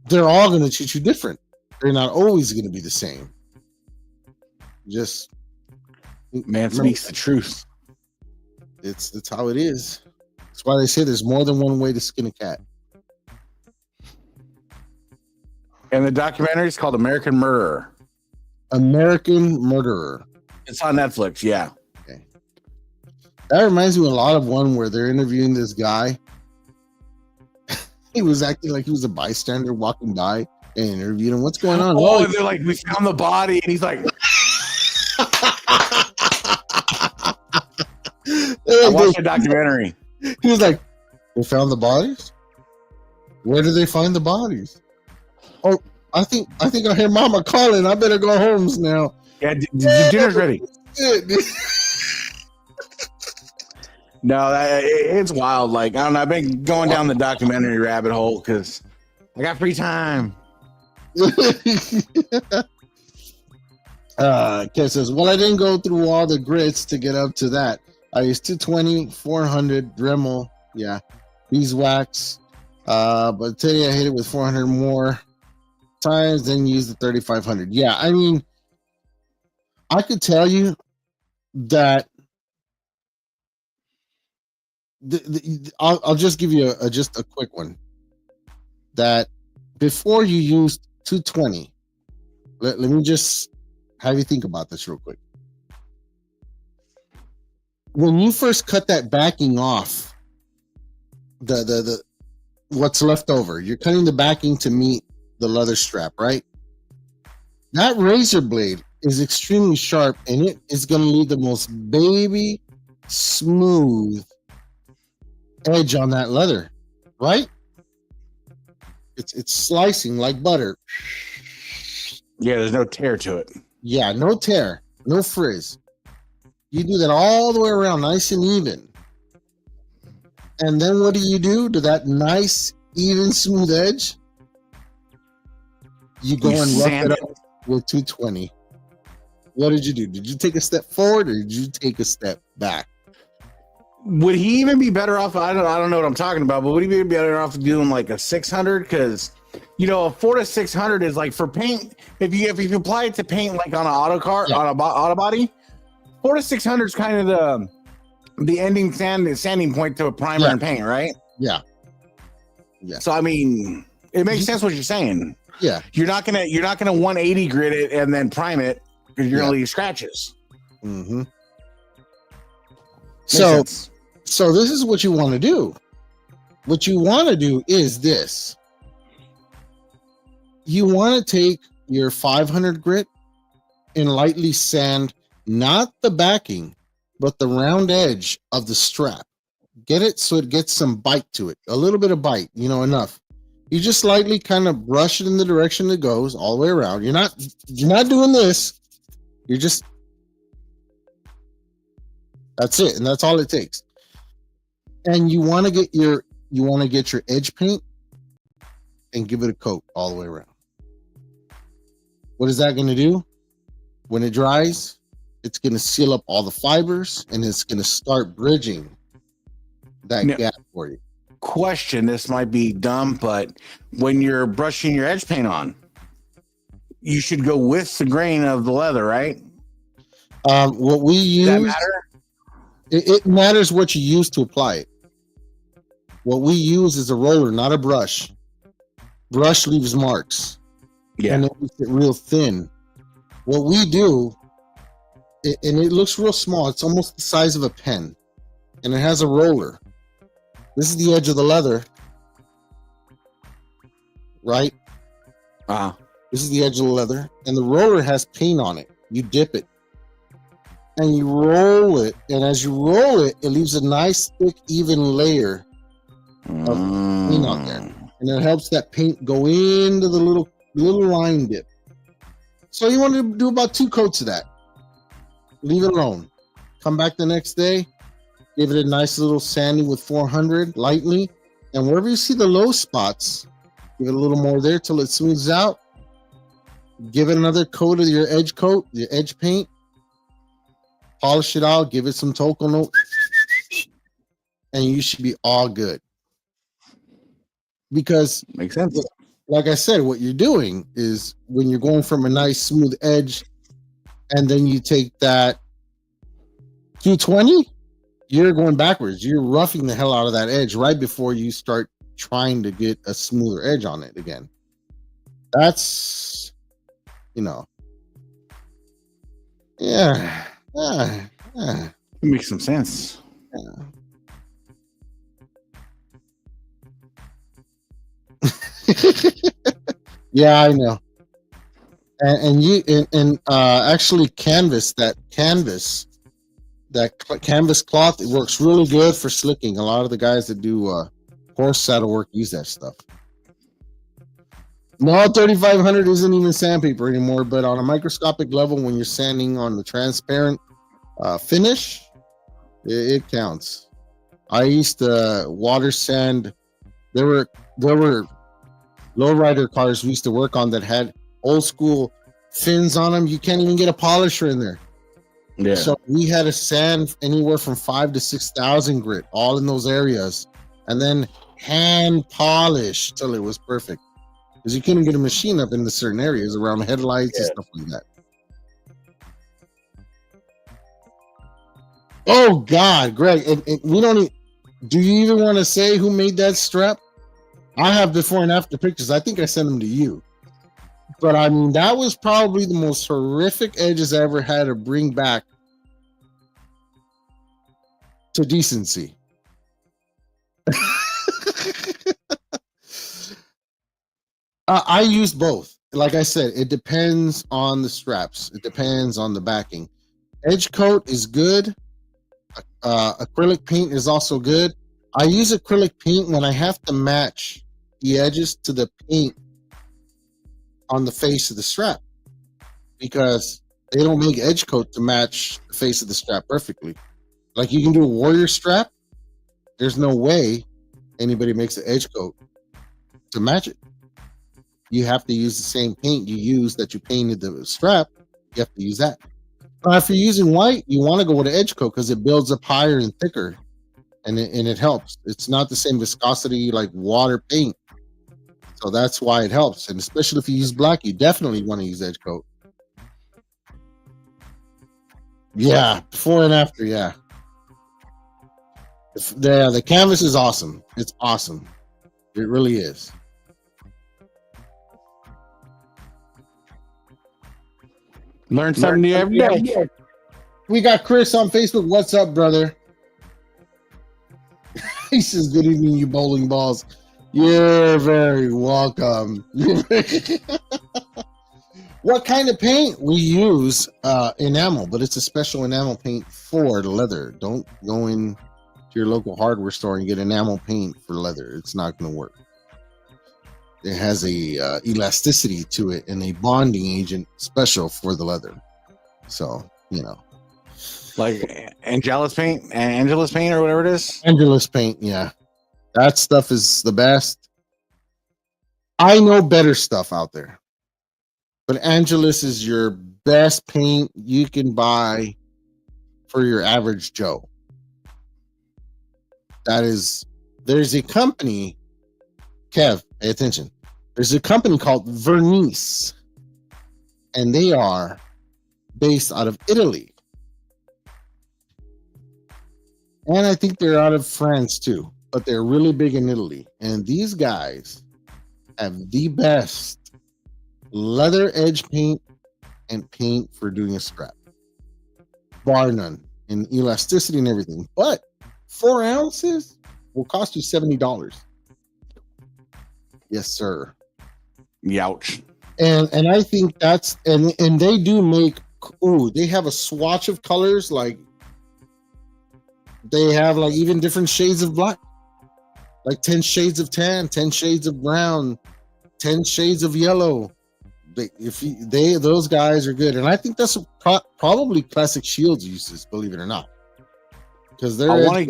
They're all going to treat you different. They're not always going to be the same. Just man speaks the truth. It's how it is. That's why they say there's more than one way to skin a cat. And the documentary is called American Murderer. American Murderer. It's on Netflix, yeah. Okay. That reminds me a lot of one where they're interviewing this guy. He was acting like he was a bystander walking by and interviewed him. What's going on? Oh, and they're like, we found the body, and he's like, I watched the documentary. He was like, they found the bodies? Where did they find the bodies? Oh, I think I hear Mama calling. I better go home now. Yeah, dinner's ready. No, it's wild. Like, I don't know. I've been going down the documentary rabbit hole because I got free time. Kev says, well, I didn't go through all the grits to get up to that. I used 220, 400, Dremel, yeah, beeswax. But today I hit it with 400 more times, then use the 3500. Yeah, I mean, I could tell you that I'll just give you just a quick one. That before you used 220, let me just have you think about this real quick. When you first cut that backing off, the what's left over, you're cutting the backing to meet the leather strap, right? That razor blade is extremely sharp, and it is going to leave the most baby smooth edge on that leather, right? It's slicing like butter. Yeah, there's no tear to it. Yeah, no tear, no frizz. You do that all the way around, nice and even. And then what do you do to that nice, even, smooth edge? You go and rough it up with 220. What did you do? Did you take a step forward, or did you take a step back? Would he even be better off? I don't know what I'm talking about, but would he be better off doing like a 600? Because a 4 to 600 is like for paint. If you apply it to paint like on an auto car, on a auto body, 4 to 600 is kind of the ending sanding point to a primer and paint, right? Yeah. So I mean, it makes sense what you're saying. Yeah. You're not gonna 180 grit it and then prime it because you're gonna leave scratches. Mm-hmm. So this is what you want to do. What you want to do is this. You want to take your 500 grit and lightly sand not the backing, but the round edge of the strap. Get it so it gets some bite to it. A little bit of bite, enough. You just lightly kind of brush it in the direction it goes all the way around. You're not doing this. You're just, that's it. And that's all it takes. And you want to get your edge paint and give it a coat all the way around. What is that going to do? When it dries, it's going to seal up all the fibers, and it's going to start bridging that gap for you. Question, this might be dumb, but when you're brushing your edge paint on, you should go with the grain of the leather, right? What we use, does that matter? It matters what you use to apply it. What we use is a roller, not a brush. Brush leaves marks, and it makes it real thin. What we do, and it looks real small. It's almost the size of a pen, and it has a roller. This is the edge of the leather, right? This is the edge of the leather, and the roller has paint on it. You dip it, and you roll it, and as you roll it, it leaves a nice, thick, even layer of paint on there, and it helps that paint go into the little line dip. So you want to do about 2 coats of that. Leave it alone. Come back the next day, give it a nice little sanding with 400 lightly, and wherever you see the low spots, give it a little more there till it smooths out. Give it another coat of your edge coat, your edge paint. Polish it out, give it some Toco note, and you should be all good. Because makes sense. Like I said, what you're doing is when you're going from a nice smooth edge, and then you take that 220, you're going backwards. You're roughing the hell out of that edge right before you start trying to get a smoother edge on it again. That's, yeah. It makes some sense. Yeah, I know. And actually canvas cloth, it works really good for slicking. A lot of the guys that do horse saddle work use that stuff. No, 3500 isn't even sandpaper anymore, but on a microscopic level, when you're sanding on the transparent finish, it counts. I used to water sand. There were lowrider cars we used to work on that had old school fins on them. You can't even get a polisher in there. Yeah. So we had to sand anywhere from 5,000 to 6,000 grit, all in those areas, and then hand polish till it was perfect. Because you couldn't get a machine up in the certain areas around headlights and stuff like that. Oh God, Greg, and we don't. Do you even want to say who made that strap? I have before and after pictures. I think I sent them to you. But I mean, that was probably the most horrific edges I ever had to bring back to decency. I used both. Like I said, it depends on the straps. It depends on the backing. Edge coat is good. Acrylic paint is also good. I use acrylic paint when I have to match the edges to the paint on the face of the strap, because they don't make edge coat to match the face of the strap perfectly. Like you can do a warrior strap. There's no way anybody makes an edge coat to match it. You have to use the same paint you use that you painted the strap. You have to use that. If you're using white, you want to go with an edge coat because it builds up higher and thicker, and it helps. It's not the same viscosity like water paint, so that's why it helps. And especially if you use black, you definitely want to use edge coat. Yeah, before and after, yeah. The canvas is awesome. It's awesome. It really is. Learn something new every day. We got Chris on Facebook. What's up, brother? He says, good evening, you bowling balls. You're very welcome. What kind of paint? We use enamel, but it's a special enamel paint for the leather. Don't go in to your local hardware store and get enamel paint for leather. It's not going to work. It has a elasticity to it and a bonding agent special for the leather. So, like Angelus paint or whatever it is. Angelus paint, yeah. That stuff is the best. I know better stuff out there, but Angelus is your best paint you can buy for your average Joe. There's a company, Kev, pay attention. There's a company called Vernice. and they are based out of Italy. And I think they're out of France too, but they're really big in Italy. And these guys have the best leather edge paint and paint for doing a strap, bar none, and elasticity and everything. But 4 ounces will cost you $70. Yes, sir. Youch. And I think that's and they do make they have a swatch of colors, like they have like even different shades of black, like 10 shades of tan, 10 shades of brown, 10 shades of yellow. Those guys are good, and I think that's probably Classic Shields uses, believe it or not, because they're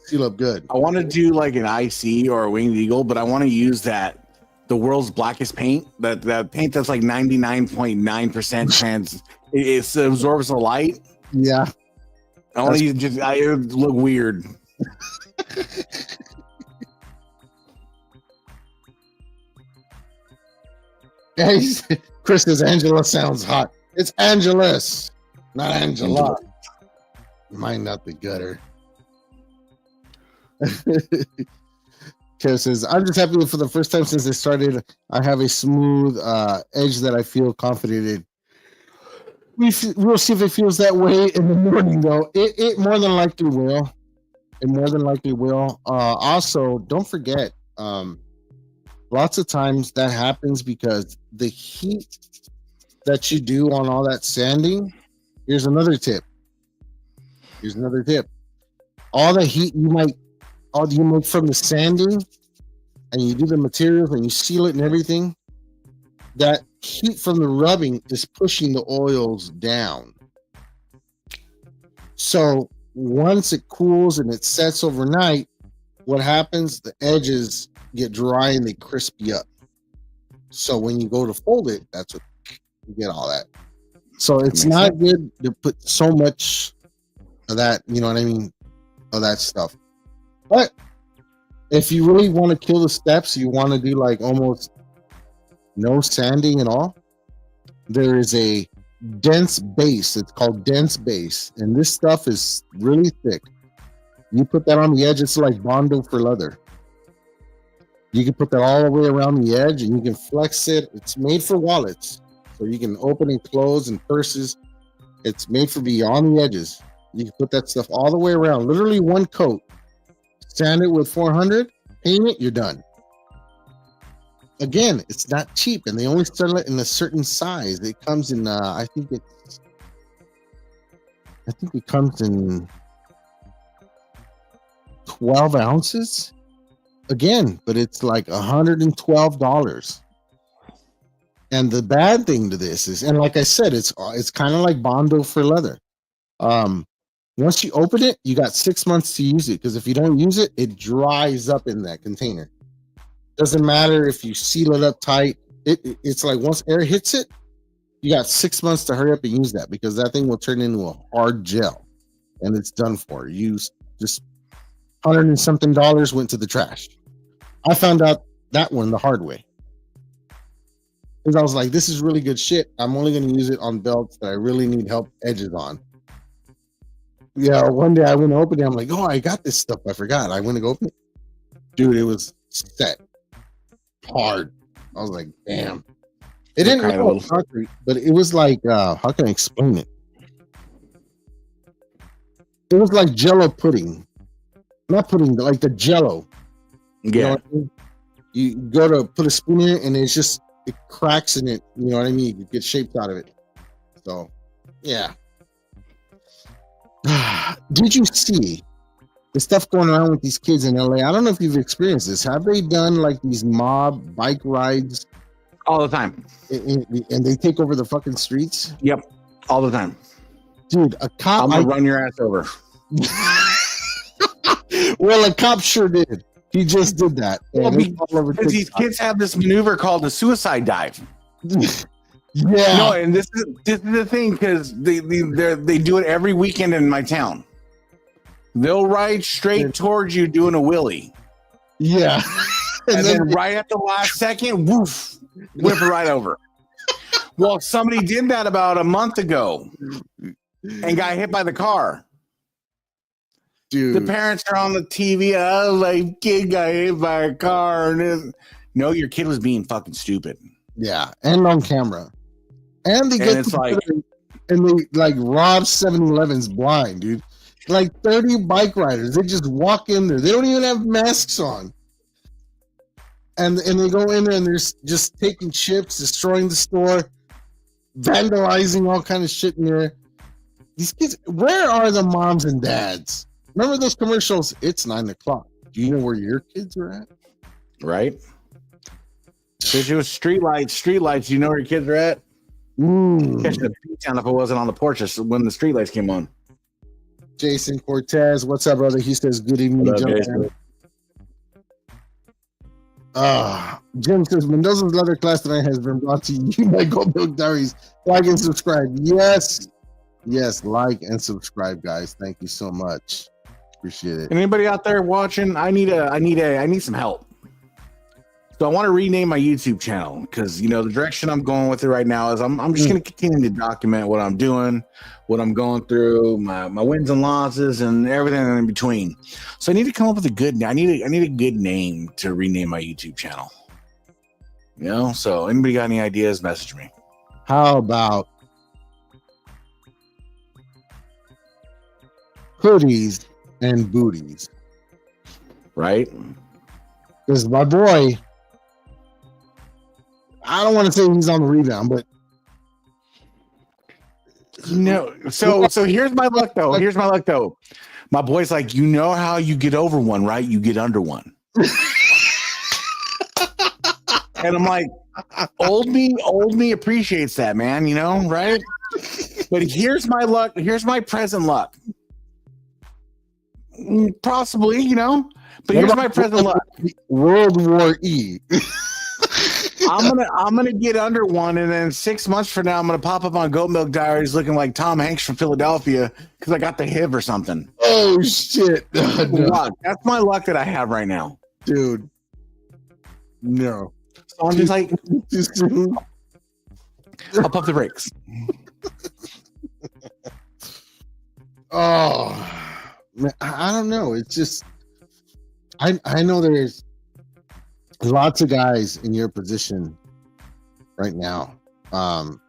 seal up good. I want to do like an IC or a Winged Eagle, but I want to use the world's blackest paint, that paint that's like 99.9% trans. It absorbs the light. Yeah, I want to use it would look weird. Chris says Angela sounds hot. It's Angelus, not Angela. Might not be gutter. Chris says, I'm just happy for the first time since I started. I have a smooth edge that I feel confident in. We'll see if it feels that way in the morning, though. It more than likely will. It more than likely will. Also, don't forget, lots of times that happens because the heat that you do on all that sanding. Here's another tip. All the heat you make from the sanding, and you do the materials and you seal it and everything, that heat from the rubbing is pushing the oils down. So once it cools and it sets overnight, what happens? The edges get dry and they crispy up. So when you go to fold it, that's what you get, all that. So it's not good to put so much of that, you know what I mean, of that stuff. But if you really want to kill the steps, you want to do like almost no sanding at all, there is a dense base. It's called dense base, and this stuff is really thick. You put that on the edge, it's like Bondo for leather. You can put that all the way around the edge, and you can flex it. It's made for wallets, so you can open and close, and purses. It's made for beyond the edges. You can put that stuff all the way around, literally one coat. Sand it with 400, paint it, you're done. Again, it's not cheap, and they only sell it in a certain size. It comes in, I think it comes in 12 ounces. Again, but it's like $112. And the bad thing to this is, and like I said, it's kind of like Bondo for leather. Once you open it, you got 6 months to use it, because if you don't use it, it dries up in that container. Doesn't matter if you seal it up tight. It's like once air hits it, you got 6 months to hurry up and use that, because that thing will turn into a hard gel, and it's done for. You just $100 and something went to the trash. I found out that one the hard way, because I was like, this is really good shit. I'm only going to use it on belts that I really need help edges on. Yeah, one day I went to open it. I'm like, oh, I got this stuff. I forgot. I went to go open it. Dude, it was set hard. I was like, damn. It didn't look like concrete, but it was like, how can I explain it? It was like Jello pudding. Not pudding, but like the Jello. Yeah. You know what I mean? You go to put a spoon in it, and it cracks in it. You know what I mean? You get shapes out of it. So, yeah. Did you see the stuff going around with these kids in LA? I don't know if you've experienced this. Have they done like these mob bike rides all the time? And they take over the fucking streets? Yep, all the time. Dude, a cop... I'm gonna run your ass over. Well, a cop sure did. He just did that. Well, because these kids have this maneuver called the suicide dive. Yeah. No, and this is the thing, because they do it every weekend in my town. They'll ride straight towards you doing a wheelie. Yeah. and then right at the last second, woof, whip it right over. Well, somebody did that about a month ago and got hit by the car. Dude. The parents are on the TV. Oh, my kid got hit by a car. No, your kid was being fucking stupid. Yeah, and on camera. And they get it's like, and they like rob 7-Elevens blind, dude. Like 30 bike riders, they just walk in there. They don't even have masks on. And they go in there and they're just taking chips, destroying the store, vandalizing all kind of shit in there. These kids, where are the moms and dads? Remember those commercials? It's 9:00. Do you know where your kids are at? Right. If it was street lights, you know where your kids are at? Catching a beat down if it wasn't on the porch when the street lights came on. Jason Cortez, what's up, brother? He says, good evening, Jim says, Mendoza's leather class tonight has been brought to you by Gold Milk Diaries. Like and subscribe. Yes, like and subscribe, guys. Thank you so much. Appreciate it. Anybody out there watching? I need some help. So I want to rename my YouTube channel because the direction I'm going with it right now is I'm just going to continue to document what I'm doing, what I'm going through, my wins and losses, and everything in between. So I need to come up with a good name to rename my YouTube channel. So anybody got any ideas? Message me. How about hoodies and booties? Right? Because my boy, I don't want to say he's on the rebound, but So here's my luck though. My boy's like, how you get over one, right? You get under one. And I'm like, old me appreciates that, man, right? But here's my luck. Here's my present luck. Possibly, but here's my present luck. World War E. I'm gonna get under one, and then 6 months from now, I'm gonna pop up on Goat Milk Diaries looking like Tom Hanks from Philadelphia because I got the HIV or something. Oh shit! No. That's my luck that I have right now, dude. No, so I'm just like, I'll pump the brakes. Oh, man, I don't know. It's just I know there's lots of guys in your position right now. And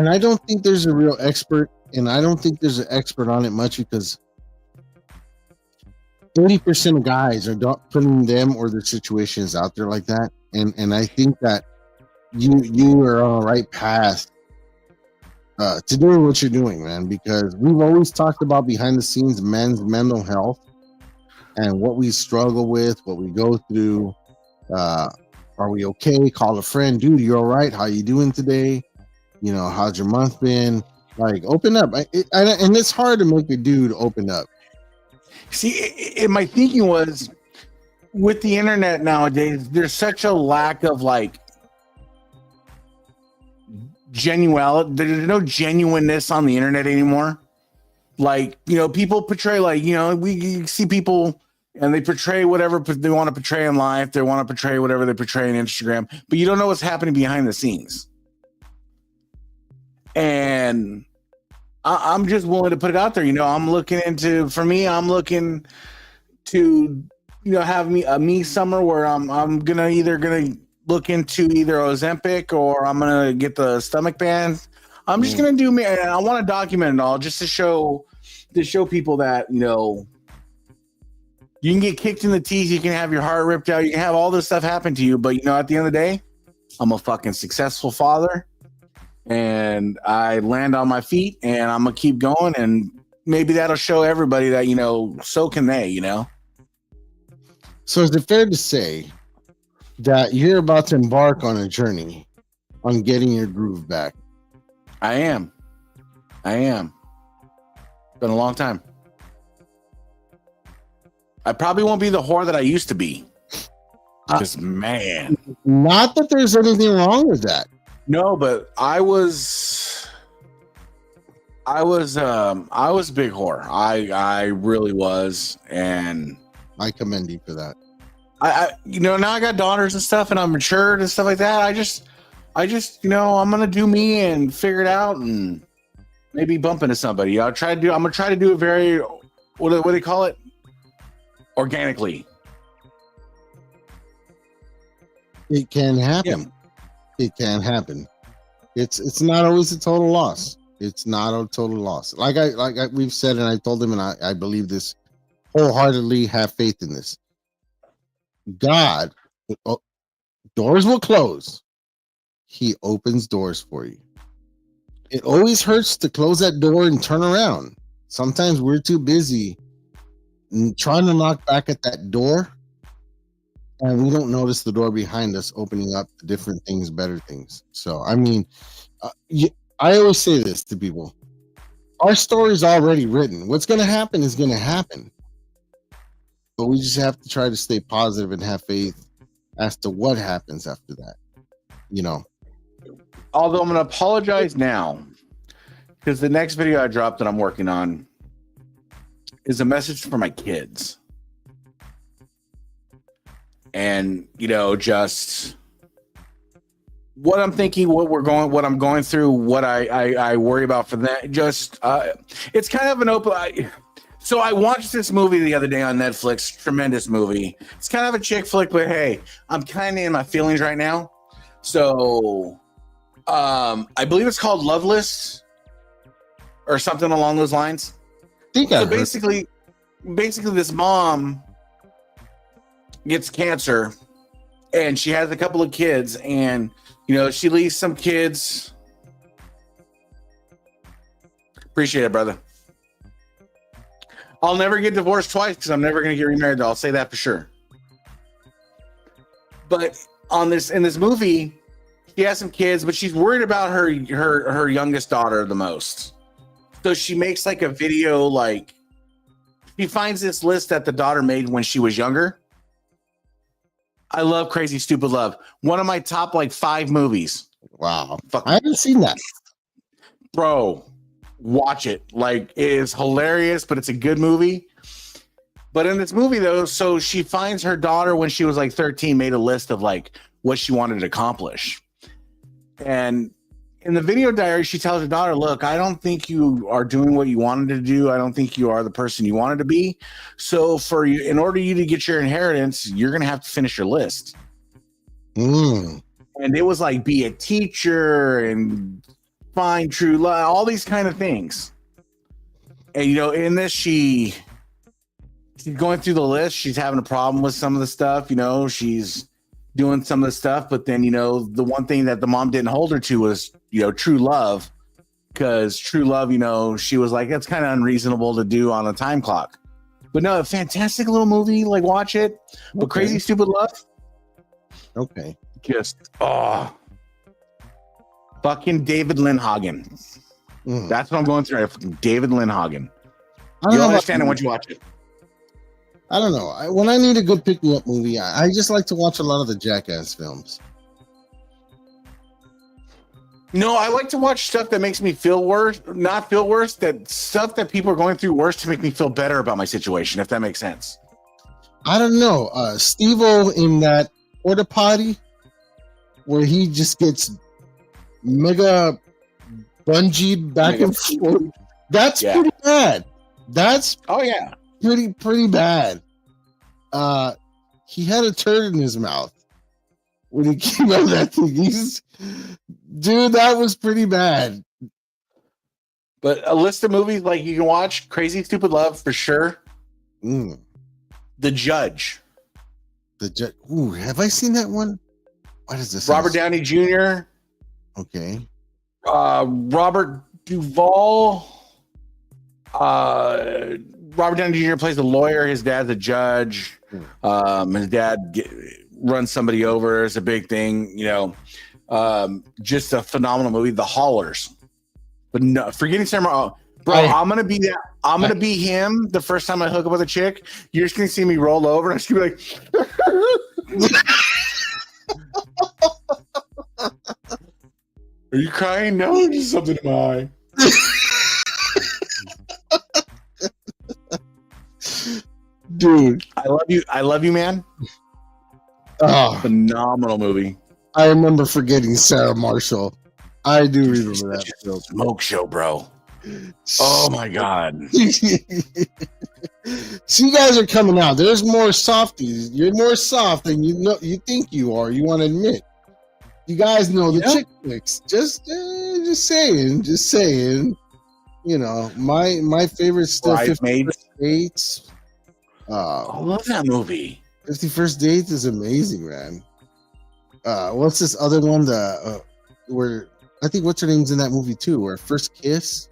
I don't think there's a real expert, and I don't think there's an expert on it much because 30% of guys are not putting them or their situations out there like that. And I think that you are on the right path to doing what you're doing, man, because we've always talked about behind the scenes men's mental health and what we struggle with, what we go through. Are we okay? Call a friend. Dude, you all right? How you doing today? How's your month been? Like, open up. And it's hard to make a dude open up. See, my thinking was, with the internet nowadays, there's such a lack of genuality. There's no genuineness on the internet anymore. People portray we see people and they portray whatever they want to portray in life. They want to portray whatever they portray on Instagram, but you don't know what's happening behind the scenes. And I'm just willing to put it out there. I'm looking to have me summer where I'm gonna look into either Ozempic or I'm gonna get the stomach bands. I'm just gonna do me. And I want to document it all just to show people that you can get kicked in the teeth, you can have your heart ripped out, you can have all this stuff happen to you, but at the end of the day, I'm a fucking successful father, and I land on my feet, and I'm gonna keep going, and maybe that'll show everybody that so can they. So is it fair to say that you're about to embark on a journey on getting your groove back? I am. It's been a long time. I probably won't be the whore that I used to be. Because man, not that there's anything wrong with that. No, but I was a big whore. I really was, and I commend you for that. I now I got daughters and stuff, and I'm matured and stuff like that. I just, I'm gonna do me and figure it out, and maybe bump into somebody. I'm gonna try to do it very, what do they call it? Organically. It can happen. Yeah. It can happen. It's not always a total loss. It's not a total loss. Like we've said, and I told him, and I believe this wholeheartedly. Have faith in this. God, doors will close. He opens doors for you. It always hurts to close that door and turn around. Sometimes we're too busy trying to knock back at that door, and we don't notice the door behind us opening up to different things, better things. So, I mean, I always say this to people. Our story's already written. What's going to happen is going to happen. But we just have to try to stay positive and have faith as to what happens after that. Although I'm going to apologize now, because the next video I dropped that I'm working on is a message for my kids. And, just what I'm thinking, what I'm going through, what I worry about for that. Just, it's kind of an open. So I watched this movie the other day on Netflix. Tremendous movie. It's kind of a chick flick, but hey, I'm kind of in my feelings right now. So, I believe it's called Loveless or something along those lines. So basically, this mom gets cancer, and she has a couple of kids, and she leaves some kids. Appreciate it, brother. I'll never get divorced twice because I'm never going to get remarried. I'll say that for sure. But in this movie, she has some kids, but she's worried about her youngest daughter the most. So she makes like a video, like she finds this list that the daughter made when she was younger. I love Crazy Stupid Love. One of my top 5 movies. Wow. I haven't seen that. Bro, watch it. It is hilarious, but it's a good movie. But in this movie though, so she finds her daughter when she was 13, made a list of what she wanted to accomplish. And in the video diary, she tells her daughter, look, I don't think you are doing what you wanted to do. I don't think you are the person you wanted to be. So in order you to get your inheritance, you're going to have to finish your list. And it was be a teacher and find true love, all these kind of things. And, in this, she's going through the list. She's having a problem with some of the stuff, she's doing some of the stuff, but then the one thing that the mom didn't hold her to was true love, because true love, she was like, that's kind of unreasonable to do on a time clock. But no, a fantastic little movie, watch it. But okay. Crazy Stupid Love, okay, just fucking David Lindhagen. That's what I'm going through. David Lindhagen. You'll understand it once you watch it. I don't know. When I need a good pick-me-up movie, I just like to watch a lot of the Jackass films. No, I like to watch stuff that makes me feel worse, not feel worse, that stuff that people are going through worse to make me feel better about my situation, if that makes sense. I don't know. Steve-O in that porta potty where he just gets mega bungeed back and forth. That's pretty bad. That's pretty bad. He had a turd in his mouth when he came out of that thing. Dude, that was pretty bad. But a list of movies you can watch: Crazy Stupid Love for sure. The Judge. Ooh, have I seen that one? What is this? Robert Downey Jr. Okay. Robert Duvall. Robert Downey Jr. plays a lawyer. His dad's a judge. His dad runs somebody over. It's a big thing, just a phenomenal movie. The Haulers. But no, forgetting Samuel. I'm gonna be that. I'm gonna be him the first time I hook up with a chick. You're just gonna see me roll over. I'm just gonna be like, "Are you crying? No, just something in my eye." Dude, I love you, man. Phenomenal movie. I remember forgetting Sarah Marshall. I do remember that film. Smoke show, bro. Oh my god. So you guys are coming out. There's more softies. You're more soft than you think you are. You want to admit. You guys know the chick flicks. Just saying. You know, my favorite still 50 First Dates. I love that movie. 50 First Dates is amazing, man. What's this other one? Where I think what's her name's in that movie too? Where First Kiss.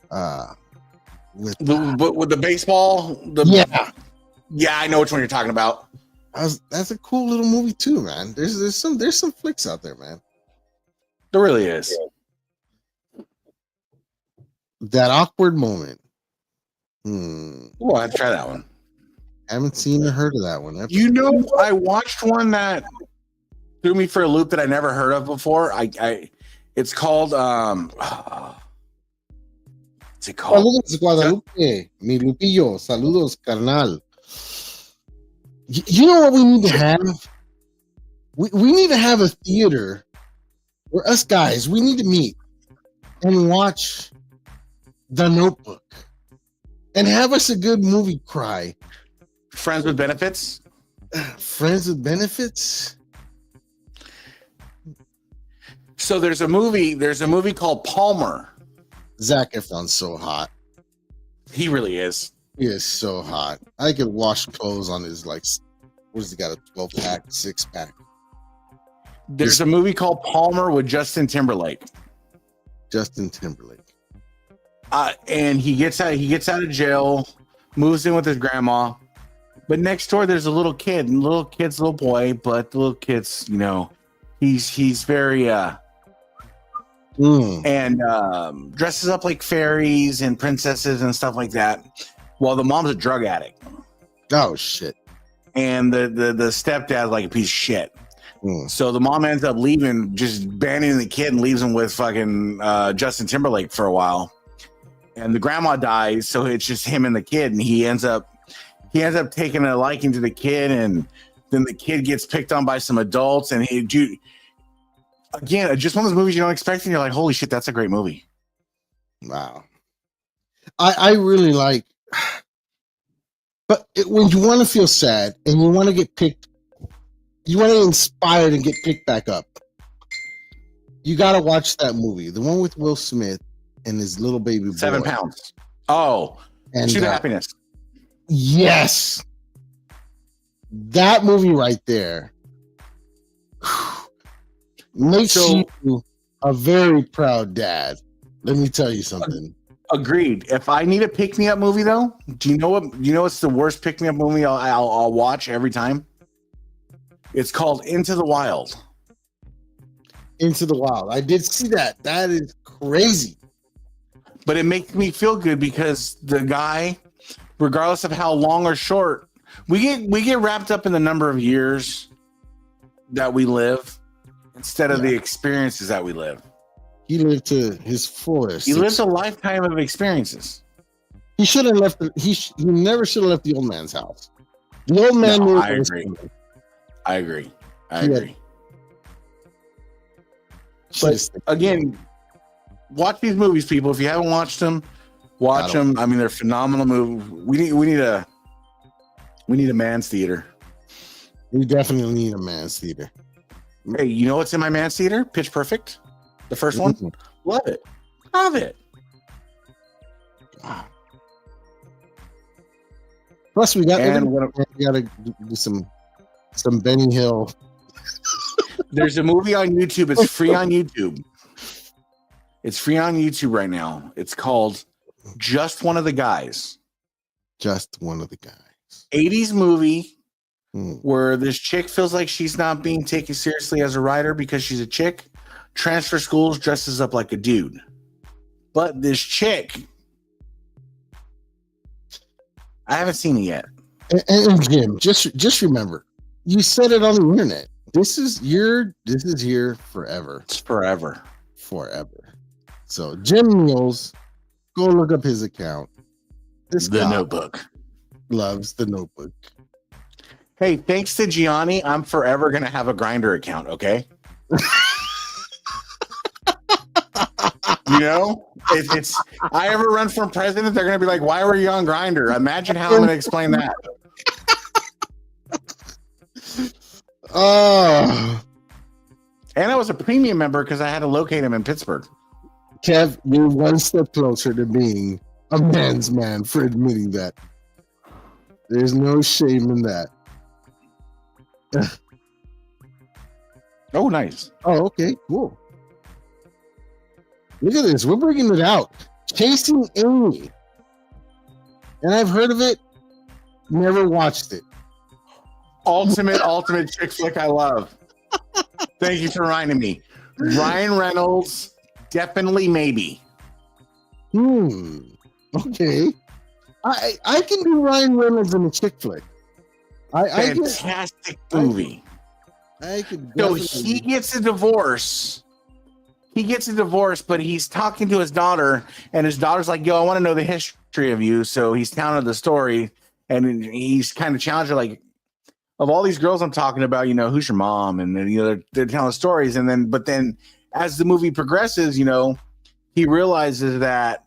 With the baseball. Yeah, I know which one you're talking about. That's a cool little movie too, man. There's some flicks out there, man. There really is. That awkward moment. Oh, I'd try that one. Haven't seen or heard of that one. You know, I watched one that threw me for a loop that I never heard of before. It's called what's it called? Saludos, Guadalupe. Mi Lupillo. Saludos, carnal. You know what we need to have? We need to have a theater where us guys, we need to meet and watch The Notebook and have us a good movie cry. Friends with Benefits? Friends with Benefits? So there's a movie called Palmer. Zac Efron's so hot. He really is. He is so hot. I could wash clothes on his, like, what has he got, a 12-pack, 6-pack? There's a movie called Palmer with Justin Timberlake. And he gets out of jail, moves in with his grandma. But next door there's a little kid, and little kid's a little boy, but the little kid's, you know, he's very and dresses up like fairies and princesses and stuff like that, while the mom's a drug addict. Oh shit. And the stepdad's like a piece of shit. So the mom ends up leaving, just abandoning the kid, and leaves him with fucking Justin Timberlake for a while. And the grandma dies, so it's just him and the kid, and he ends up taking a liking to the kid, and then the kid gets picked on by some adults, and again, just one of those movies you don't expect, and you're like, holy shit, that's a great movie. Wow. I really like, but when you want to feel sad and you want to get picked, you want to inspire and get picked back up, you got to watch that movie, the one with Will Smith and his little baby boy. 7 pounds. Oh, and Pursuit of Happiness. Yes. That movie right there makes you a very proud dad. Let me tell you something. Agreed. If I need a pick-me-up movie, though, do you know what's the worst pick-me-up movie I'll watch every time? It's called Into the Wild. Into the Wild. I did see that. That is crazy. But it makes me feel good because the guy, regardless of how long or short, we get wrapped up in the number of years that we live instead of the experiences that we live. He lived to his fullest. He lived a lifetime of experiences. He should have left. He never should have left the old man's house. The old man. No, I agree. But again, watch these movies, people. If you haven't watched them, watch them. I mean, they're phenomenal movies. We need a man's theater. We definitely need a man's theater. Hey, you know what's in my man's theater? Pitch Perfect, the first one. Love it. Plus, we got to do some Benny Hill. There's a movie on YouTube. It's free on YouTube. It's free on YouTube right now. It's called Just One of the Guys. Just One of the Guys. 80s movie where this chick feels like she's not being taken seriously as a writer because she's a chick. Transfer schools, dresses up like a dude. But this chick, I haven't seen it yet. And Jim, just remember, you said it on the internet. This is here forever. It's forever. So Jim Mills, go look up his account. The Notebook. Loves The Notebook. Hey, thanks to Gianni, I'm forever gonna have a Grinder account. Okay. You know, it's I ever run for president, they're gonna be like, "Why were you on Grinder?" Imagine how I'm gonna explain that. Oh, and I was a premium member because I had to locate him in Pittsburgh. Kev, you're one step closer to being a man's man for admitting that. There's no shame in that. Oh, nice. Oh, okay, cool. Look at this. We're bringing it out. Chasing Amy. And I've heard of it, never watched it. Ultimate chick flick I love. Thank you for reminding me. Ryan Reynolds, definitely maybe. Okay. I can do Ryan Reynolds in a chick flick. Fantastic movie. I could. So he gets a divorce. But he's talking to his daughter, and his daughter's like, "Yo, I want to know the history of you." So he's telling her the story, and he's kind of challenged her, like, of all these girls I'm talking about, who's your mom? And then they're telling stories, and but then as the movie progresses, he realizes that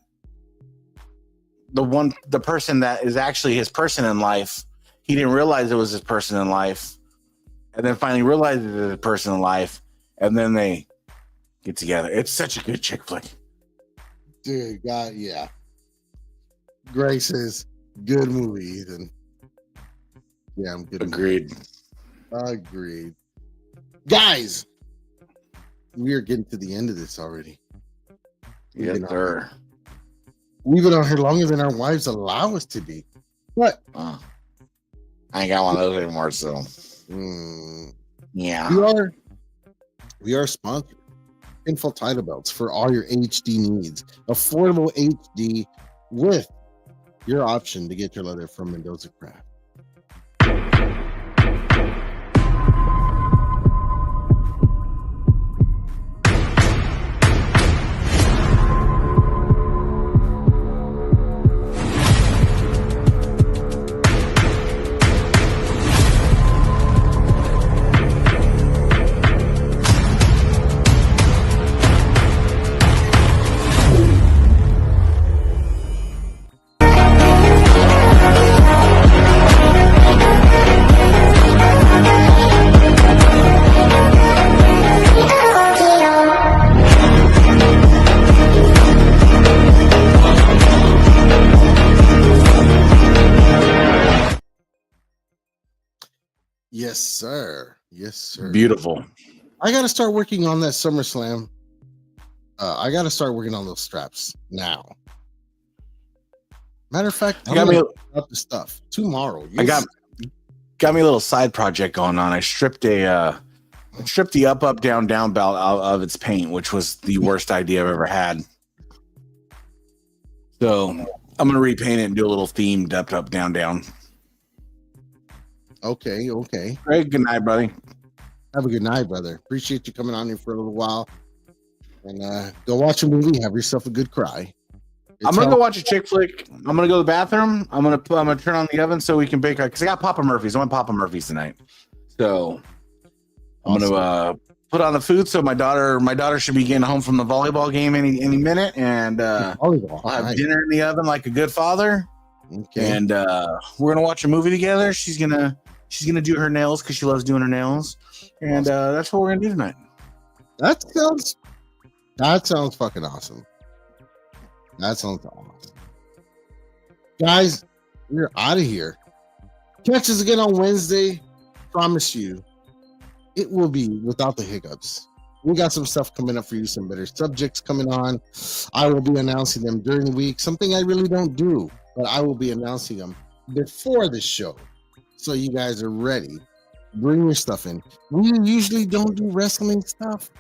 the person that is actually his person in life, he didn't realize it was his person in life, and then finally realized it was his person in life, and then they get together. It's such a good chick flick. Dude, God, yeah. Grace says, good movie, Ethan. Yeah, I'm good. Agreed. Guys, we are getting to the end of this already. Yes, sir. We've been on here longer than our wives allow us to be. What? I ain't got one of those anymore, so. Yeah. We are sponsored. Info title belts for all your HD needs. Affordable HD with your option to get your leather from Mendoza Craft. Yes, sir. Yes, sir. Beautiful. I got to start working on that SummerSlam. I got to start working on those straps now. Matter of fact, I got me up the stuff tomorrow. Yes. I got me a little side project going on. I stripped the up down belt out of its paint, which was the worst idea I've ever had. So I'm gonna repaint it and do a little themed up down. Okay. Great. Good night, buddy. Have a good night, brother. Appreciate you coming on here for a little while. And go watch a movie. Have yourself a good cry. I'm gonna go watch a chick flick. I'm gonna go to the bathroom. I'm gonna turn on the oven so we can bake because I got Papa Murphy's. I want Papa Murphy's tonight. So I'm gonna put on the food. So my daughter should be getting home from the volleyball game any minute, and I'll have dinner in the oven like a good father. Okay. And we're gonna watch a movie together. She's gonna do her nails because she loves doing her nails, and that's what we're gonna do tonight. That sounds fucking awesome. That sounds awesome. Guys, we're out of here. Catch us again on Wednesday. Promise you, it will be without the hiccups. We got some stuff coming up for you, some better subjects coming on. I will be announcing them during the week, something I really don't do, but I will be announcing them before the show. So you guys are ready. Bring your stuff in. We usually don't do wrestling stuff.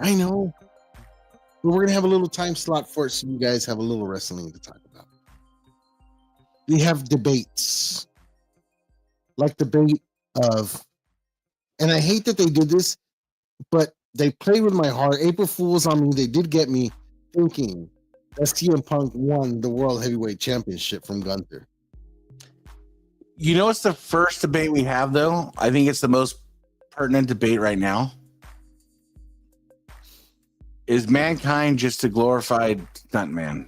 I know. But we're going to have a little time slot for it so you guys have a little wrestling to talk about. We have debates. Like debate of, and I hate that they did this, but they played with my heart. April Fools on me. They did get me thinking that CM Punk won the World Heavyweight Championship from Gunther. You know, it's the first debate we have, though. I think it's the most pertinent debate right now. Is mankind just a glorified stuntman?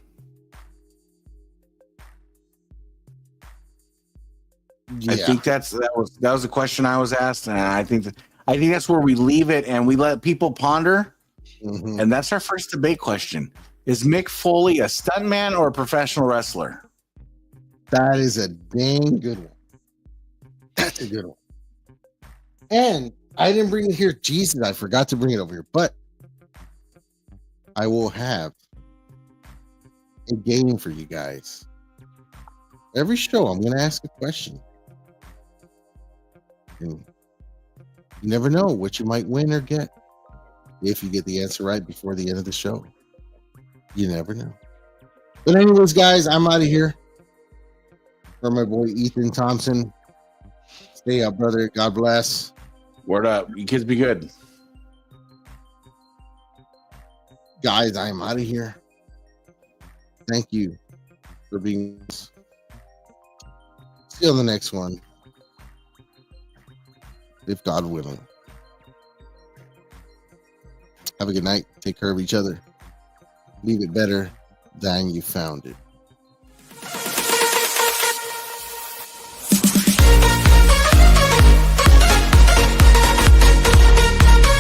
Yeah. I think that was the question I was asked, and I think that's where we leave it, and we let people ponder. Mm-hmm. And that's our first debate question: is Mick Foley a stuntman or a professional wrestler? That is a dang good one. That's a good one. And I didn't bring it here. Jesus, I forgot to bring it over here. But I will have a game for you guys. Every show, I'm going to ask a question. And you never know what you might win or get if you get the answer right before the end of the show. You never know. But anyways, guys, I'm out of here. For my boy Ethan Thompson. Stay up, brother. God bless. Word up. You kids be good. Guys, I am out of here. Thank you for being. See you on the next one. If God willing. Have a good night. Take care of each other. Leave it better than you found it.